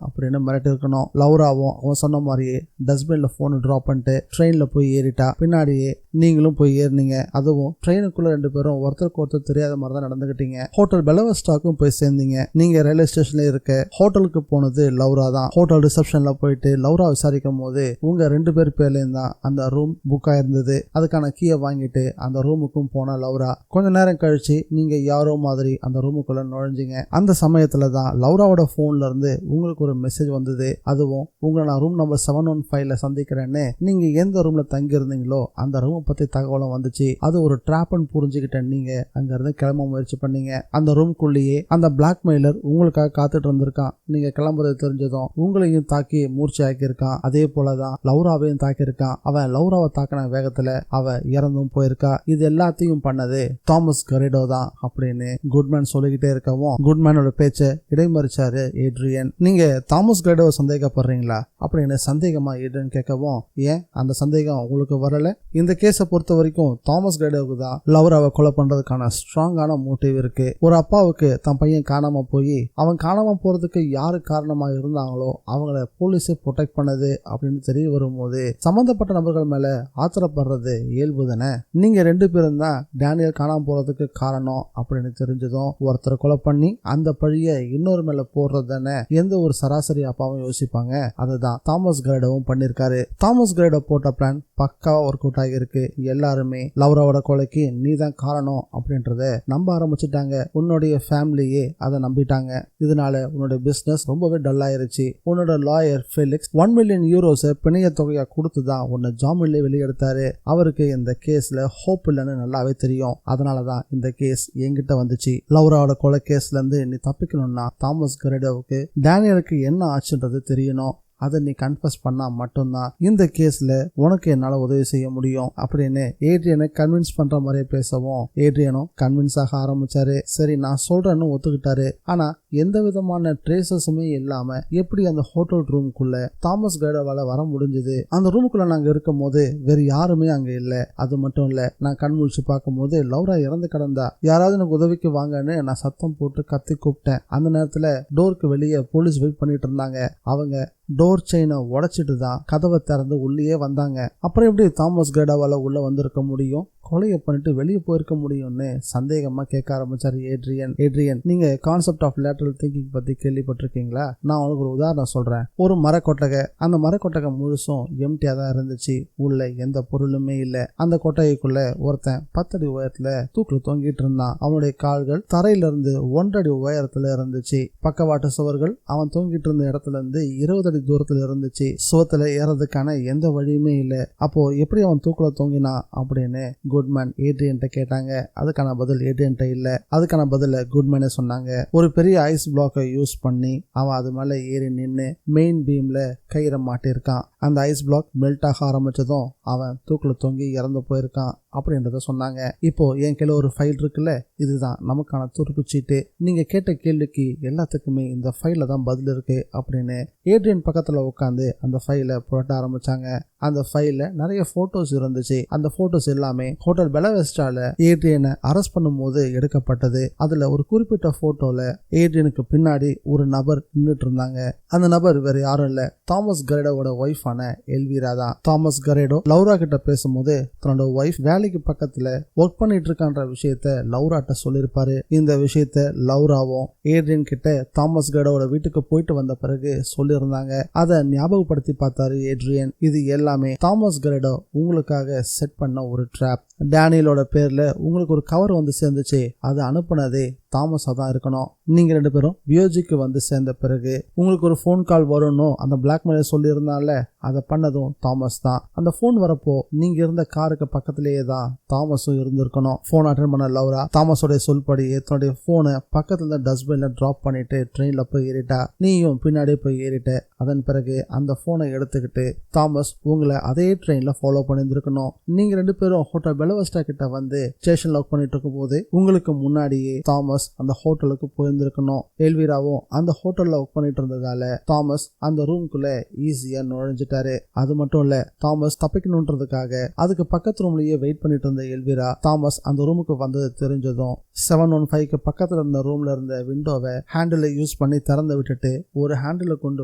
அப்படின்னு மிரட்டி இருக்கணும். லௌராவும் அவன் சொன்ன மாதிரியே டஸ்ட்பின்ல போன் டிராப் பண்ணிட்டு ட்ரெயின்ல போய் ஏறிட்டா. பின்னாடியே நீங்களும் போய் ஏறினீங்க. அதுவும் ட்ரெயினுக்குள்ள 2 பேரும் ஒருத்தருக்கு ஒருத்தர் தெரியாத மாதிரி தான் நடந்துகிட்டீங்க. ஹோட்டல் பெலா வெஸ்டாக்கும் போய் சேர்ந்தீங்க. நீங்க ரயில்வே ஸ்டேஷன்ல இருக்க ஹோட்டலுக்கு போனது லௌரா தான். ஹோட்டல் ரிசப்ஷன்ல போயிட்டு லௌரா விசாரிக்கும் போது உங்க 2 பேர் பேர்லயும் தான் அந்த ரூம் புக் ஆயிருந்தது. அதுக்கான கீயை வாங்கிட்டு அந்த ரூமுக்கும் போன லௌரா. கொஞ்ச நேரம் கழிச்சு நீங்க யாரோ மாதிரி அந்த ரூமுக்குள்ள நுழைஞ்சிங்க. அந்த சமயத்துல தான் லௌராவோட போன்ல இருந்து உங்களுக்கு ஒரு மெசேஜ் வந்தது. அதுவும் உங்களை நான் ரூம் நம்பர் 715 சந்திக்கிறேன்னு நீங்க எந்த ரூம்ல தங்கி இருந்தீங்களோ அந்த ரூமை பத்தி தகவலும் வந்துச்சு. அது ஒரு ட்ராப்னு புரிஞ்சுக்கிட்ட நீங்க அங்க இருந்து கிளம்ப முயற்சி பண்ணீங்க. அந்த ரூம்குள்ளேயே அந்த பிளாக்மெயிலர் உங்களுக்காக காத்துட்டு இருந்திருக்கான். நீங்க கிளம்புறது தெரிஞ்சதும் உங்களையும் தாக்கி மூர்ச்சி ஆக்கியிருக்கான். அதே போலதான் லௌராவையும் தாக்கியிருக்கான். அவன் லௌராவை தாக்கின வேகத்துல அவ இறந்தும் போயிருக்கா. இது எல்லாத்தையும் பண்ணது தாமஸ் கரேடோ தான் அப்படின்னு குட்மேன் சொல்லிக்கிட்டே இருக்கவும் குட்மேனோட பேச்சை இடைமறிச்சாரு ஏட்ரியன். நீங்க தாமஸ் கரேடோவை சந்தேகப்படுறீங்களா அப்படின்னு சந்தேகமா ஏட்ரியன் கேட்கவும், ஏன் அந்த சந்தேகம் உங்களுக்கு வரல? இந்த கேஸை பொறுத்த வரைக்கும் தாமஸ் கரேடோவுக்கு தான் லௌராவை கொலை பண்றதுக்கான ஸ்ட்ராங்கான மோட்டிவ் இருக்கு. ஒரு அப்பாவுக்கு தன் பையன் காணாம போய் அவன் காணாம போறதுக்கு யாரு காரணமா இருந்தாங்களோ அவங்கள போலீஸே ப்ரொடெக்ட் பண்ணது அப்படின்னு தெரிய வரும்போது சம்பந்தப்பட்ட நபர்கள் மேல ஆத்திரப்படுறது இயல்பு தானே. நீங்க 2 பேரும் தான் டேனியல் காணாம போறதுக்கு காரணம் அப்படின்னு தெரிஞ்சதும் ஒருத்தர் கொலை பண்ணி அந்த பழிய இன்னொரு மேல போடுறது தானே எந்த ஒரு சராசரி அப்பாவும் யோசிப்பாங்க. அதுதான் தாமஸ் கரேடோவும் பண்ணிருக்காரு. தாமஸ் கரேடோ போட்ட பிளான் பக்காவா ஒர்க் அவுட் ஆகிருக்கு. எல்லாருமே லௌராவோட கொலைக்கு நீ தான் காரணம் அப்படின்றத நம்ப ஆரம்பிச்சுட்டாங்க. உன்னுடைய ஃபேமிலியே அதை நம்பிட்டாங்க. இதனால உன்னோட பிசினஸ் ரொம்பவே டல் ஆயிருச்சு. உன்னோட லாயர் ஃபெலிக்ஸ் 1 மில்லியன் யூரோஸை பிணைய தொகையா கொடுத்துதான் உன்னை ஜாமீன்ல வெளியெடுத்தாரு. அவருக்கு இந்த கேஸ்ல ஹோப் இல்லைன்னு நல்லாவே தெரியும். அதனாலதான் இந்த கேஸ் என்கிட்ட வந்துச்சு. லௌராவோட கொலை கேஸ்ல இருந்து நீ தப்பிக்கணும்னா தாமஸ் கரேடோவுக்கு டேனியலுக்கு என்ன ஆச்சுன்றது தெரியணும். அதை நீ கன்ஃபஸ் பண்ணா மட்டும்தான் இந்த கேஸ்ல உனக்கு என்னால உதவி செய்ய முடியும் அப்படின்னு ஏட்ரியனை கன்வின்ஸ் பண்ற மாதிரியே பேசவும் ஏட்ரியனும் கன்வின்ஸ் ஆக ஆரம்பிச்சாரு. சரி நான் சொல்றேன்னு ஒத்துக்கிட்டாரு. ஆனா எந்த விதமான ட்ரேசஸுமே இல்லாம எப்படி அந்த ஹோட்டல் ரூமுக்குள்ள தாமஸ் கரேடோவால வர முடிஞ்சது? அந்த ரூமுக்குள்ள நாங்க இருக்கும் போது வேற யாருமே அங்க இல்ல. அது மட்டும் இல்ல, நான் கண் முழிச்சு பார்க்கும் போது லௌரா இறந்து கிடந்தா. யாராவது எனக்கு உதவிக்கு வாங்கன்னு நான் சத்தம் போட்டு கத்தி கூப்பிட்டேன். அந்த நேரத்துல டோருக்கு வெளியே போலீஸ் வெயிட் பண்ணிட்டு இருந்தாங்க. அவங்க டோர் செயினை உடைச்சிட்டு தான் கதவை திறந்து உள்ளே வந்தாங்க. அப்புறம் எப்படி தாமஸ் கரேடோவால உள்ள வந்திருக்க முடியும்? கொலையை பண்ணிட்டு வெளியே போயிருக்க முடியும்னு சந்தேகமா கேட்க ஆரம்பிச்சாரு ஏட்ரியன். நீங்க கான்செப்ட் ஆஃப் லேட்டரல் திங்கிங் பத்தி கேள்விப்பட்டிருக்கீங்களா? நான் உங்களுக்கு ஒரு உதாரணம் சொல்றேன். ஒரு மரக்கொட்டகை, அந்த மரக்கொட்டகை முழுசும் எம்டியா தான் இருந்துச்சு. உள்ள எந்த பொருளுமே இல்ல. அந்த கொட்டகைக்குள்ள ஒருத்தன் 10 அடி உயரத்துல தூக்குல தொங்கிட்டு இருந்தான். அவனுடைய கால்கள் தரையில இருந்து 1 அடி உயரத்துல இருந்துச்சு. பக்கவாட்டு சுவர்கள் அவன் தொங்கிட்டு இருந்த இடத்துல இருந்து 20 அடி தூரத்துல இருந்துச்சு. சுவத்துல ஏறதுக்கான எந்த வழியுமே இல்ல. அப்போ எப்படி அவன் தூக்குல தொங்கினா அப்படின்னு குட்மேன் ஏட்ரியன்ட்ட கேட்டாங்க. அதுக்கான பதில் ஏட்ரியன்ட்ட இல்ல. அதுக்கான பதில குட்மேனே சொன்னாங்க. ஒரு பெரிய ஐஸ் பிளாக்கை யூஸ் பண்ணி அவன் அது மேல ஏறி நின்னு மெயின் பீம்ல கயிறை மாட்டிருக்கான். அந்த ஐஸ் பிளாக் மெல்ட் ஆக ஆரம்பிச்சதும் அவன் தூக்குல தொங்கி இறந்து போயிருக்கான் அப்படின்றத சொன்னாங்க. இப்போ என் கையில ஒரு ஃபைல் இருக்குல்ல, இதுதான் நமக்கான துருப்பு சீட்டு. நீங்க கேட்ட கேள்விக்கு எல்லாத்துக்குமே இந்த ஃபைல்ல தான் பதில் இருக்கு அப்படின்னு ஏட்ரியன் பக்கத்துல உட்காந்து அந்த ஃபைலை புரட்ட ஆரம்பிச்சாங்க. அந்த ஃபைல்ல நிறைய போட்டோஸ் இருந்துச்சு. அந்த போட்டோஸ் எல்லாமே ஹோட்டல் பெலா வெஸ்டால ஏட்ரியனை அரெஸ்ட் பண்ணும் போது எடுக்கப்பட்டது. அதுல ஒரு குறிப்பிட்ட போட்டோல ஏட்ரியனுக்கு பின்னாடி ஒரு நபர் நின்றுட்டு இருந்தாங்க. அந்த நபர் வேற யாரும் இல்ல, தாமஸ் கரேடோவோட ஒய்ஃபான எல்வீரா தான். தாமஸ் கரேடோ லௌரா கிட்ட பேசும்போது தன்னோட ஒய்ஃப் வேலைக்கு பக்கத்துல ஒர்க் பண்ணிட்டு இருக்கான்ற விஷயத்த லௌராட்ட சொல்லிருப்பாரு. இந்த விஷயத்த லௌராவும் ஏட்ரியன் கிட்ட தாமஸ் கரேடோவோட வீட்டுக்கு போயிட்டு வந்த பிறகு சொல்லியிருந்தாங்க. அதை ஞாபகப்படுத்தி பார்த்தாரு ஏட்ரியன். இது எல்லாமே தாமஸ் கரேடோ உங்களுக்காக செட் பண்ண ஒரு ட்ராப். டேனியலோட பேர்ல உங்களுக்கு ஒரு கவர் வந்து சேர்ந்துச்சு. அதை அனுப்புனதே தாமஸா தான் இருக்கணும். நீங்க 2 பேரும் பியோஜிக்கு வந்து சேர்ந்த பிறகு உங்களுக்கு ஒரு போன் கால் வரும்னு அந்த பிளாக்மெயிலர் சொல்லி இருந்தால அதை பண்ணதும் தாமஸ் தான். அந்த போன் வரப்போ நீங்க இருந்த காருக்கு பக்கத்திலேயே தான் தாமஸும் இருந்திருக்கணும். போன் அட்டென்ட் பண்ண லௌரா தாமஸோட சொல்படி தன்னுடைய போனை பக்கத்துல இருந்த டஸ்ட்பின்ல டிராப் பண்ணிட்டு ட்ரெயின்ல போய் ஏறிட்டா. நீயும் பின்னாடியே போய் ஏறிட்ட. அதன் பிறகு அந்த போனை எடுத்துக்கிட்டு தாமஸ் உங்களை அதே ட்ரெயின்ல ஃபாலோ பண்ணிருக்கணும். நீங்க 2 பேரும் ஹோட்டல் பெலவெஸ்டா கிட்ட வந்து ஸ்டேஷன்ல ஒர்க் பண்ணிட்டு இருக்கும் போது உங்களுக்கு முன்னாடியே தாமஸ் அந்த ஹோட்டலுக்கு போயிருந்திருக்கணும். எல்விராவும் அந்த ஹோட்டல்ல ஒர்க் பண்ணிட்டு இருந்ததால தாமஸ் அந்த ரூம்குள்ள ஈஸியா நுழைஞ்சிட்டாரு. அது மட்டும் இல்ல, தாமஸ் தப்பிக்கணும்ன்றதுக்காக அதுக்கு பக்கத்து ரூம்லயே வெயிட் பண்ணிட்டு இருந்த எல்விரா தாமஸ் அந்த ரூமுக்கு வந்தது தெரிஞ்சதும் 715க்கு பக்கத்துல இருந்த ரூம்ல இருந்த விண்டோவை ஹேண்டில் யூஸ் பண்ணி திறந்து விட்டுட்டு ஒரு ஹேண்டில் கொண்டு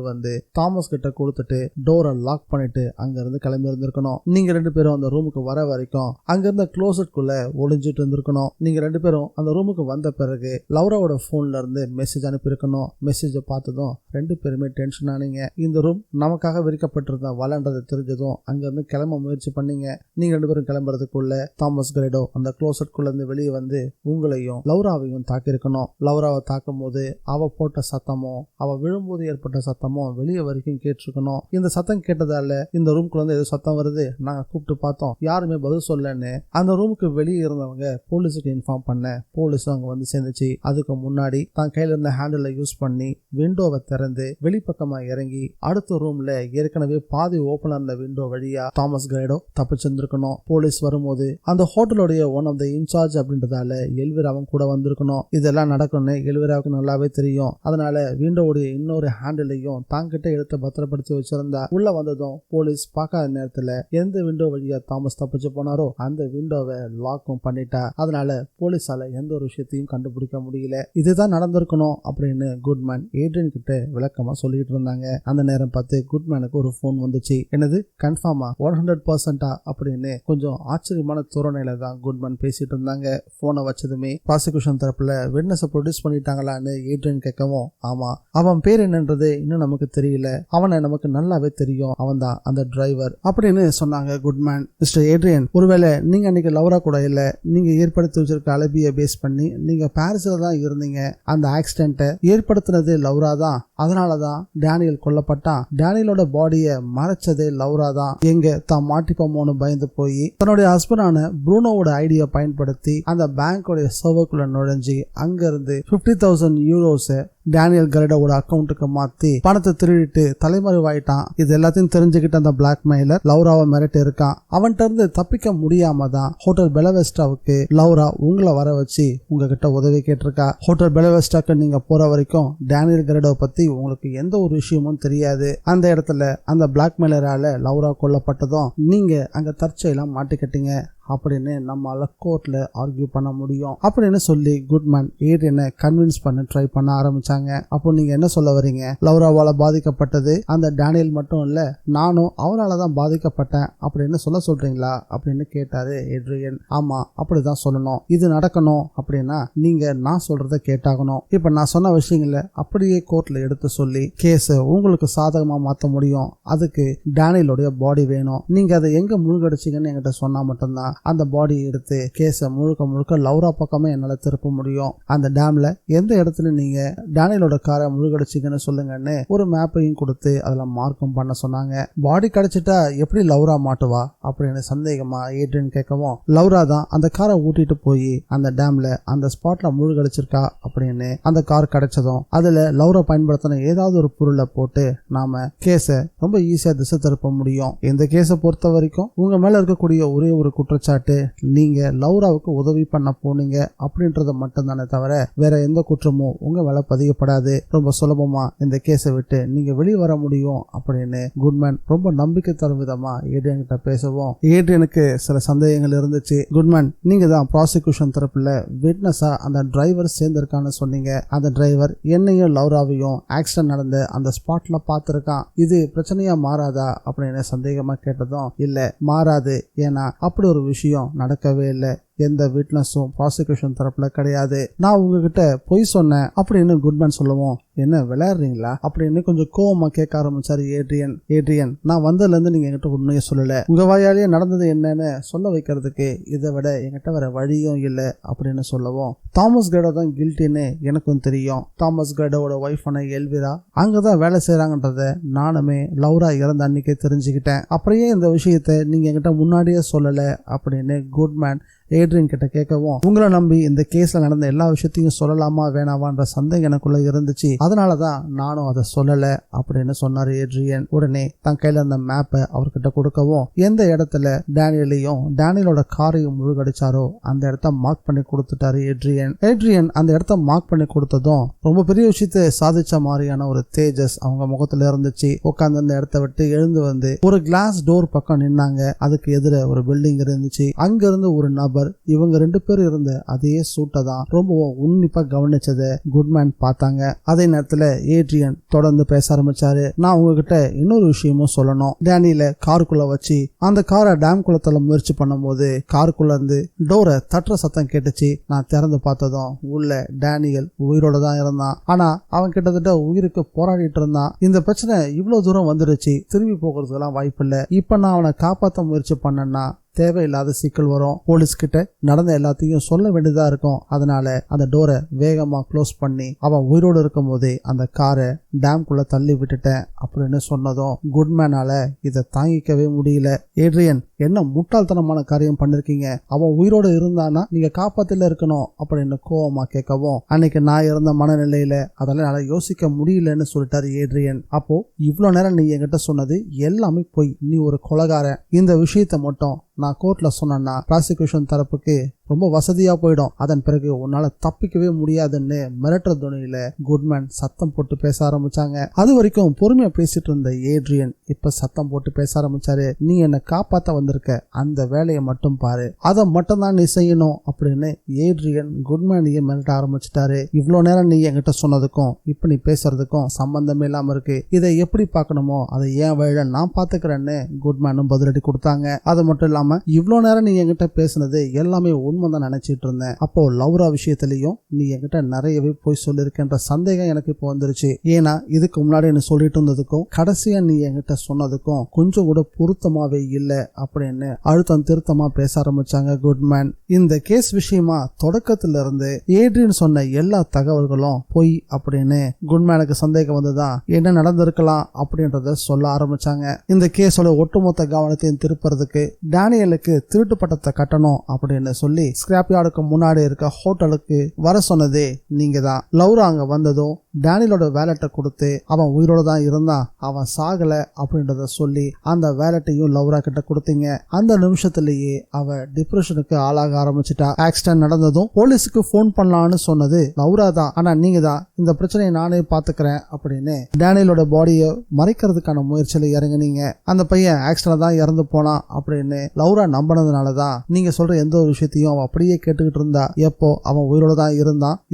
வந்து தாமஸ் கிட்ட கொடுத்துட்டு டோரை லாக் பண்ணிட்டு அங்க இருந்து கிளம்பி இருந்திருக்கணும். நீங்க 2 பேரும் அந்த ரூமுக்கு வர வரைக்கும் அங்க இருந்த க்ளோசெட்குள்ள ஒளிஞ்சிட்டு இருந்திருக்கணும். நீங்க 2 பேரும் அந்த ரூமுக்கு வந்த பிறகு லௌராவோட போன்ல இருந்து மெசேஜ் அனுப்பியிருக்கணும். மெசேஜ் பார்த்ததும் 2 பேருமே டென்ஷன் ஆனீங்க. இந்த ரூம் நமக்காக விரிக்கப்பட்டிருந்த வளன்றது தெரிஞ்சதும் அங்க இருந்து கிளம்ப முயற்சி பண்ணீங்க. நீங்க 2 பேரும் கிளம்புறதுக்குள்ள தாமஸ் கிரேடோ அந்த க்ளோசெட்குள்ள இருந்து வெளியே வந்து உங்களையும் லௌராவையும் தாக்கியிருக்கணும். லௌராவை தாக்கும் போது அவ போட்ட சத்தமும் அவ விழும்போது ஏற்பட்ட சத்தமும் வெளியே வரைக்கும் கேட்டிருக்கணும். இந்த சத்தம் கேட்டதால இந்த ரூம்குள்ள இருந்து ஏதோ சத்தம் வருது, நாங்க கூப்பிட்டு பார்த்தோம், யாருமே பதில் சொல்லன்னு அந்த ரூமுக்கு வெளியே இருந்தவங்க போலீஸுக்கு இன்ஃபார்ம் பண்ண போலீஸும் அங்க வந்து சேர்ந்துச்சு. அதுக்கு முன்னாடி தான் கையில இருந்த ஹேண்டில் யூஸ் பண்ணி விண்டோவை திறந்து வெளிப்பக்கமா இறங்கி அடுத்த ரூம்ல ஏற்கனவே பாதி ஓபன் இருந்த விண்டோ வழியா தாமஸ் கிரேடோ தப்பிச்சிருந்திருக்கணும். போலீஸ் வரும்போது அந்த ஹோட்டலுடைய ஒன் ஆஃப் த இன்சார்ஜ் அப்படின்றதால எல்விராவும் கூட வந்திருக்கணும். இதெல்லாம் நடக்கும்னு எல்விராவுக்கு நல்லாவே தெரியும். அதனால விண்டோவுடைய இன்னொரு ஹேண்டிலையும் தாங்கிட்ட எடுத்து பத்திரப்படுத்தி வச்சிருந்தா. உள்ள வந்ததும் போலீஸ் பார்க்காத நேரத்துல எந்த விண்டோ வழியா தாமஸ் தப்பிச்சு போனாரோ அந்த விண்டோவை லாக்கும் பண்ணிட்டா. அதனால போலீஸால எந்த ஒரு விஷயத்தையும் கண்டுபிடிக்க முடியல. இதுதான் நடந்திருக்கணும் அப்படின்னு குட்மேன் ஏட்ரியன் கிட்ட விளக்கமா சொல்லிட்டு இருந்தாங்க. அந்த நேரம் பார்த்து குட்மேனுக்கு ஒரு போன் வந்துச்சு. என்னது கன்ஃபார்மா 100% அப்படின்னு கொஞ்சம் ஆச்சரியமான தோரணையில தான் குட்மேன் பேசிட்டு இருந்தாங்க. போனை வச்சதுமே ப்ராசிக்யூஷன் தரப்புல விட்னஸை ப்ரொடியூஸ் பண்ணிட்டாங்களான்னு ஏட்ரியன் கேட்கவும், ஆமா, அவன் பேர் என்னன்றது இன்னும் நமக்கு தெரியல, அவனை நமக்கு நல்லாவே தெரியும், அவன் தான் அந்த டிரைவர் அப்படின்னு சொன்னாங்க குட்மேன். மிஸ்டர் ஏட்ரியன், ஒருவேளை நீங்க அன்னைக்கு லௌரா கூட இல்ல, நீங்க ஏற்படுத்தி வச்சிருக்க அலபியை பேஸ் பண்ணி நீங்க பாரிஸ்ல தான் இருந்தீங்க. அந்த ஆக்சிடென்ட்டை ஏற்படுத்தினது லௌரா தான். அதனாலதான் டேனியல் கொல்லப்பட்டான். டேனியலோட பாடியை மறைச்சதே லௌரா தான். எங்க தான் மாட்டிப்போமோன்னு பயந்து போய் தன்னுடைய ஹஸ்பண்டான ப்ரூனோவோட ஐடியா பயன்படுத்தி அந்த பேங்கோட சர்வர்க்குள்ள நுழைஞ்சி அங்க இருந்து 50,000 யூரோஸை டேனியல் கிரேடோவோட அக்கௌண்ட்டுக்கு மாத்தி பணத்தை திருடிட்டு தலைமறைவாயிட்டான். இது எல்லாத்தையும் தெரிஞ்சுக்கிட்டு அந்த பிளாக்மெயிலர் லௌராவை மிரட்டி இருக்கான். அவன்கிட்ட இருந்து தப்பிக்க முடியாம தான் ஹோட்டல் பெலவெஸ்டாவுக்கு லௌரா உங்களை வர வச்சு உங்ககிட்ட உதவி கேட்டிருக்கா. ஹோட்டல் பெலவெஸ்டாக்கு நீங்க போற வரைக்கும் டேனியல் கிரேடோ பத்தி உங்களுக்கு எந்த ஒரு விஷயமும் தெரியாது. அந்த இடத்துல அந்த பிளாக்மெயிலரால லௌரா கொல்லப்பட்டதும் நீங்க அங்க தற்செயலா மாட்டிக்கிட்டீங்க அப்படின்னு நம்மளால கோர்ட்ல ஆர்கியூ பண்ண முடியும் அப்படின்னு சொல்லி குட்மேன் ஏட்ரியனை கன்வின்ஸ் பண்ண ட்ரை பண்ண ஆரம்பிச்சாங்க. அப்போ நீங்க என்ன சொல்ல வரீங்க? லௌராவால பாதிக்கப்பட்டது அந்த டேனியல் மட்டும் இல்ல, நானும் அவனால தான் பாதிக்கப்பட்டேன் அப்படின்னு சொல்றீங்களா அப்படின்னு கேட்டாரு ஏட்ரியன். ஆமா, அப்படிதான் சொல்லணும். இது நடக்கணும் அப்படின்னா நீங்க நான் சொல்றத கேட்டாகணும். இப்ப நான் சொன்ன விஷயங்களை அப்படியே கோர்ட்ல எடுத்து சொல்லி கேஸ் உங்களுக்கு சாதகமா மாத்த முடியும். அதுக்கு டேனியலோடைய பாடி வேணும். நீங்க அதை எங்க முழுகடிச்சிங்கன்னு என்கிட்ட சொன்னா மட்டும்தான் அந்த பாடி எடுத்து கேஸ முழுக்க லௌரா பக்கமே என்னால திருப்ப முடியும். அந்த டேம்ல எந்த இடத்துல நீங்க டேனியலோட காரை முழுகடிச்சிங்கன்னு சொல்லுங்கன்னு ஒரு மேப்பையும் கொடுத்து அதுல மார்க்கும் பண்ண சொன்னாங்க. பாடி கிடைச்சிட்டா எப்படி லௌரா மாட்டுவா அப்படின்னு சந்தேகமா ஏட்ரியன் கேட்கவும், லௌரா தான் அந்த காரை ஊட்டிட்டு போய் அந்த டேம்ல அந்த ஸ்பாட்ல முழுகடிச்சிருக்கா அப்படின்னு அந்த கார் கிடைச்சதும் அதுல லௌரா பயன்படுத்தின ஏதாவது ஒரு பொருளை போட்டு நாம கேஸ ரொம்ப ஈஸியா திசை திருப்ப முடியும். இந்த கேஸை பொறுத்த வரைக்கும் உங்க மேல இருக்கக்கூடிய ஒரே ஒரு குற்றச்சாட்டு நீங்க லௌராவுக்கு உதவி பண்ண போனீங்க அப்படின்றது மட்டும் தானே தவிர வேற எந்த குற்றமும் உங்க மேல பதியப்படாது. ரொம்ப சுலபமா இந்த கேஸை விட்டு நீங்க வெளியே வர முடியும் அப்படின்னு குட்மேன் ரொம்ப நம்பிக்கை தரும் விதமா ஏட்ரியன் கிட்ட பேசவும் ஏட்ரியனுக்கு சில சந்தேகங்கள் இருந்துச்சு. குட்மேன், நீங்க தான் ப்ராசிக்யூஷன் தரப்புல விட்னஸா அந்த டிரைவர் சேர்ந்திருக்கான்னு சொன்னீங்க. அந்த டிரைவர் என்னையும் லௌராவையும் ஆக்சிடென்ட் நடந்த அந்த ஸ்பாட்ல பார்த்திருக்கான். இது பிரச்சனையா மாறாதா அப்படின்னு சந்தேகமா கேட்டதும், இல்ல மாறாது, ஏன்னா அப்படி ஒரு விஷயம் நடக்கவே இல்லை. எந்த விட்னஸும் ப்ராசிக்யூஷன் தரப்புல கிடையாது. நான் உங்ககிட்ட பொய் சொன்னேன் அப்படின்னு குட்மேன் சொல்லவும், என்ன விளையாடுறீங்களா அப்படின்னு கொஞ்சம் கோவமா கேட்க ஆரம்பிச்சாரு ஏட்ரியன். நான் வந்ததுல இருந்து நீங்க என்கிட்ட உண்மையை சொல்லல, உங்க வாயாலேயே நடந்தது என்னன்னு சொல்ல வைக்கிறதுக்கு இதை விட என்கிட்ட வேற வழியும் இல்லை அப்படின்னு சொல்லவும், தாமஸ் கிரேடோ தான் கில்ட்டின்னு எனக்கும் தெரியும். தாமஸ் கிரேடோட ஒய்ஃபான எல்விரா அங்கதான் வேலை செய்யறாங்கன்றத நானுமே லௌரா இறந்த அன்னைக்கே தெரிஞ்சுக்கிட்டேன். அப்படியே இந்த விஷயத்த நீங்க என்கிட்ட முன்னாடியே சொல்லல அப்படின்னு குட்மேன் ஏட்ரியன் கிட்ட கேட்கவும், உங்களை நம்பி இந்த கேஸ்ல நடந்த எல்லா விஷயத்தையும் சொல்லலாமா வேணாவான்ற சந்தேகம் எனக்குள்ள இருந்துச்சு, அதனாலதான் நானும் அதை சொல்லல அப்படின்னு சொன்னாரு ஏட்ரியன். உடனே தன் கையில அந்த மேப்பை அவர்கிட்ட கொடுக்கவும், எந்த இடத்துல டேனியலோட காரையும் முழுகடிச்சாரோ அந்த இடத்த மார்க் பண்ணி கொடுத்துட்டாரு ஏட்ரியன் அந்த இடத்த மார்க் பண்ணி கொடுத்ததும் ரொம்ப பெரிய விஷயத்தை சாதிச்ச மாதிரியான ஒரு தேஜஸ் அவங்க முகத்துல இருந்துச்சு. உட்கார்ந்து அந்த இடத்த விட்டு எழுந்து வந்து ஒரு கிளாஸ் டோர் பக்கம் நின்னாங்க. அதுக்கு எதிர ஒரு பில்டிங் இருந்துச்சு. அங்க இருந்து ஒரு நபர் இவங்க 2 பேரும் இருந்த அதே சூட்டை தான் ரொம்ப உன்னிப்பா கவனிச்சதை குட்மேன் பார்த்தாங்க. அதே நேரத்துல ஏட்ரியன் தொடர்ந்து பேச ஆரம்பிச்சாரு. நான் உங்ககிட்ட இன்னொரு விஷயமும் சொல்லணும். டேனியல காருக்குள்ள வச்சு அந்த காரை டேம் குளத்துல முயற்சி பண்ணும் போது காருக்குள்ள இருந்து டோரை தட்டுற சத்தம் கேட்டுச்சு. நான் திறந்து பார்த்ததும் உள்ள டேனியல் உயிரோட தான் இருந்தான். ஆனா அவன் கிட்டத்தட்ட உயிருக்கு போராடிட்டு இருந்தான். இந்த பிரச்சனை இவ்வளவு தூரம் வந்துருச்சு, திரும்பி போகிறதுக்கெல்லாம் வாய்ப்பு இல்லை. இப்ப நான் அவனை காப்பாற்ற முயற்சி பண்ணேன்னா தேவையில்லாத சிக்கல் வரும். போலீஸ் கிட்ட நடந்த எல்லாத்தையும் சொல்ல வேண்டியதா இருக்கும். அதனால அந்த டோரை வேகமா க்ளோஸ் பண்ணி அவன் உயிரோடு இருக்கும் போதே அந்த காரை டேம்குள்ள தள்ளி விட்டுட்டேன் அப்படின்னு சொன்னதும் குட்மேனால இதை தாங்கிக்கவே முடியல. ஏட்ரியன், என்ன முட்டாள்தனமான காரியம் பண்ணிருக்கீங்க, அவன் உயிரோடு இருந்தானா நீங்க காப்பாத்துல இருக்கணும் அப்படின்னு கோவமா கேட்கவும், அன்னைக்கு நான் இருந்த மனநிலையில அதெல்லாம் என்னால யோசிக்க முடியலன்னு சொல்லிட்டாரு ஏட்ரியன். அப்போ இவ்வளவு நேரம் நீ என்கிட்ட சொன்னது எல்லாமே பொய், நீ ஒரு கொலைகாரன். இந்த விஷயத்த மட்டும் நான் கோர்ட்ல சொன்னா ப்ராசிக்யூஷன் தரப்புக்கு ரொம்ப வசதியா போயிடும். அதன் பிறகு உன்னால தப்பிக்கவே முடியாதுன்னு மிரட்டுற துணியில குட்மேன் சத்தம் போட்டு பேச ஆரம்பிச்சாங்க. அது வரைக்கும் பொறுமையா பேசிட்டு இருந்த ஏட்ரியன் இப்ப சத்தம் போட்டு பேச ஆரம்பிச்சாரு. நீ என்ன காப்பாத்த வந்திருக்க, அந்த வேலையை மட்டும் பாரு, அதை மட்டும் தான் நீ செய்யணும் அப்படின்னு ஏட்ரியன் குட்மேனையே மிரட்ட ஆரம்பிச்சிட்டாரு. இவ்வளவு நேரம் நீ என்கிட்ட சொன்னதுக்கும் இப்ப நீ பேசுறதுக்கும் சம்பந்தமே இல்லாம இருக்கு, இதை எப்படி பார்க்கணுமோ அதை ஏன் வழியில நான் பாத்துக்கிறேன்னு குட்மேனும் பதிலடி கொடுத்தாங்க. அது மட்டும் இல்லாம இவ்வளவு நேரம் நீ என்கிட்ட பேசுனது எல்லாமே தான் நினைச்சிட்டு இருந்தேன். அப்போ லௌரா விஷயத்திலையும் நீ என்கிட்ட நிறையவே போய் சொல்லிருக்கன்ற சந்தேகம் எனக்கு இப்போ வந்துருச்சு. ஏன்னா இதுக்கு முன்னாடி நீ சொல்லிட்டு இருந்ததுக்கும் கடைசியா நீ என்கிட்ட சொன்னதுக்கும் கொஞ்சம் கூட பொருத்தமாவே இல்லை அப்படின்னு அழுத்தம் திருத்தமா பேச ஆரம்பிச்சாங்க குட்மேன். இந்த கேஸ் விஷயமா தொடக்கத்துல இருந்து ஏட்ரியன் சொன்ன எல்லா தகவல்களும் பொய் அப்படின்னு குட்மேனுக்கு சந்தேகம் வந்துதான் என்ன நடந்திருக்கலாம் அப்படின்றத சொல்ல ஆரம்பிச்சாங்க. இந்த கேஸோட ஒட்டுமொத்த கவனத்தையும் திருப்புறதுக்கு டேனியலுக்கு திருட்டு பட்டத்தை கட்டணும் அப்படின்னு சொல்லி ஸ்கிராப் யார்டுக்கு முன்னாடி இருக்க ஹோட்டலுக்கு வர சொன்னதே நீங்க தான். லௌரா அங்க வந்ததும் டேனியலோட வேலட்டை கொடுத்து அவன் உயிரோட தான் இருந்தான், அவன் சாகல அப்படின்றத சொல்லி அந்த வேலட்டையும் லௌரா கிட்ட கொடுத்தீங்க. அந்த நிமிஷத்திலேயே அவ டிப்ரெஷனுக்கு ஆளாக ஆரம்பிச்சிட்டா. ஆக்சிடென்ட் நடந்ததும் போலீஸுக்கு போன் பண்ணலான்னு சொன்னது லௌரா தான். ஆனா நீங்க தான் இந்த பிரச்சனையை நானே பாத்துக்கிறேன் அப்படின்னு டேனியலோட பாடியை மறைக்கிறதுக்கான முயற்சியில இறங்குனீங்க. அந்த பையன் ஆக்சிடென்ட் தான் இறந்து போனான் அப்படின்னு லௌரா நம்பினதுனாலதான் நீங்க சொல்ற எந்த ஒரு விஷயத்தையும் அவன் அப்படியே கேட்டுக்கிட்டு இருந்தா. எப்போ அவன் உயிரோட தான்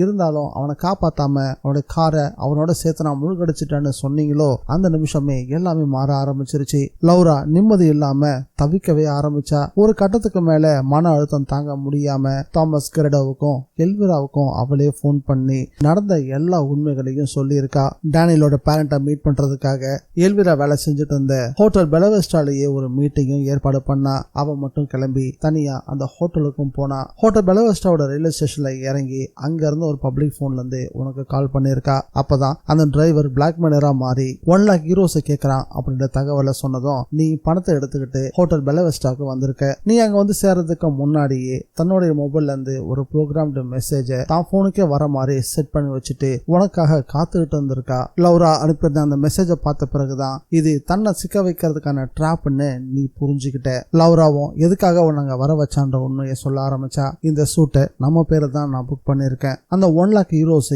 இருந்தாலும் அவனை காப்பாத்தாம அவனுடைய காரை அவனோட சேர்த்து நான் முழுகடிச்சிட்டேன்னு சொன்னீங்களோ அந்த நிமிஷமே எல்லாமே மாற ஆரம்பிச்சிருச்சு. லௌரா நிம்மதி இல்லாம தவிக்கவே ஆரம்பிச்சா. ஒரு கட்டத்துக்கு மேல மன அழுத்தம் தாங்க முடியாம தாமஸ் கிரேடோவுக்கும் எல்விராவுக்கும் அவளே போன் பண்ணி நடந்த எல்லா உண்மைகளையும் சொல்லி இருக்கா. டேனியலோட பேரண்ட்டை மீட் பண்றதுக்காக எல்விரா வேலை செஞ்சுட்டு இருந்த ஹோட்டல் பெலவெஸ்டாலேயே ஒரு மீட்டிங்கும் ஏற்பாடு பண்ணா. அவன் மட்டும் கிளம்பி தனியா அந்த ஹோட்டலுக்கும் போனா. ஹோட்டல் பெலவெஸ்டாவோட ரயில்வே ஸ்டேஷன்ல இறங்கி அங்க இருந்து ஒரு பப்ளிக் போன்ல இருந்து உனக்கு கால் பண்ணிருக்கா. அப்பதான் அந்த டிரைவர் பிளாக்மெயிலரா மாறி 1 lakh euros கேட்கறான் அப்படின்ற தகவலை சொன்னதும் நீ பணத்தை எடுத்துக்கிட்டு ஹோட்டல் பெலவெஸ்டாக்கு வந்திருக்க. நீ அங்க வந்து சேர்றதுக்கு முன்னாடியே தன்னுடைய மொபைல்ல இருந்து ஒரு ப்ரோக்ராம்டு மெசேஜ தான் போனுக்கே வர மாதிரி செட் பண்ணி வச்சுட்டு உனக்காக காத்துக்கிட்டு இருந்திருக்கா. லௌரா அனுப்பியிருந்த அந்த மெசேஜ பார்த்த பிறகுதான் இது தன்னை சிக்க வைக்கிறதுக்கான ட்ராப்னு நீ புரிஞ்சுக்கிட்ட. லௌராவும் எதுக்காக உன்னை வர வச்சான்ற உண்மையை சொல்ல ஆரம்பிச்சா. இந்த சூட்டை நம்ம பேரை தான் நான் புக் பண்ணிருக்கேன், அந்த 1 lakh euros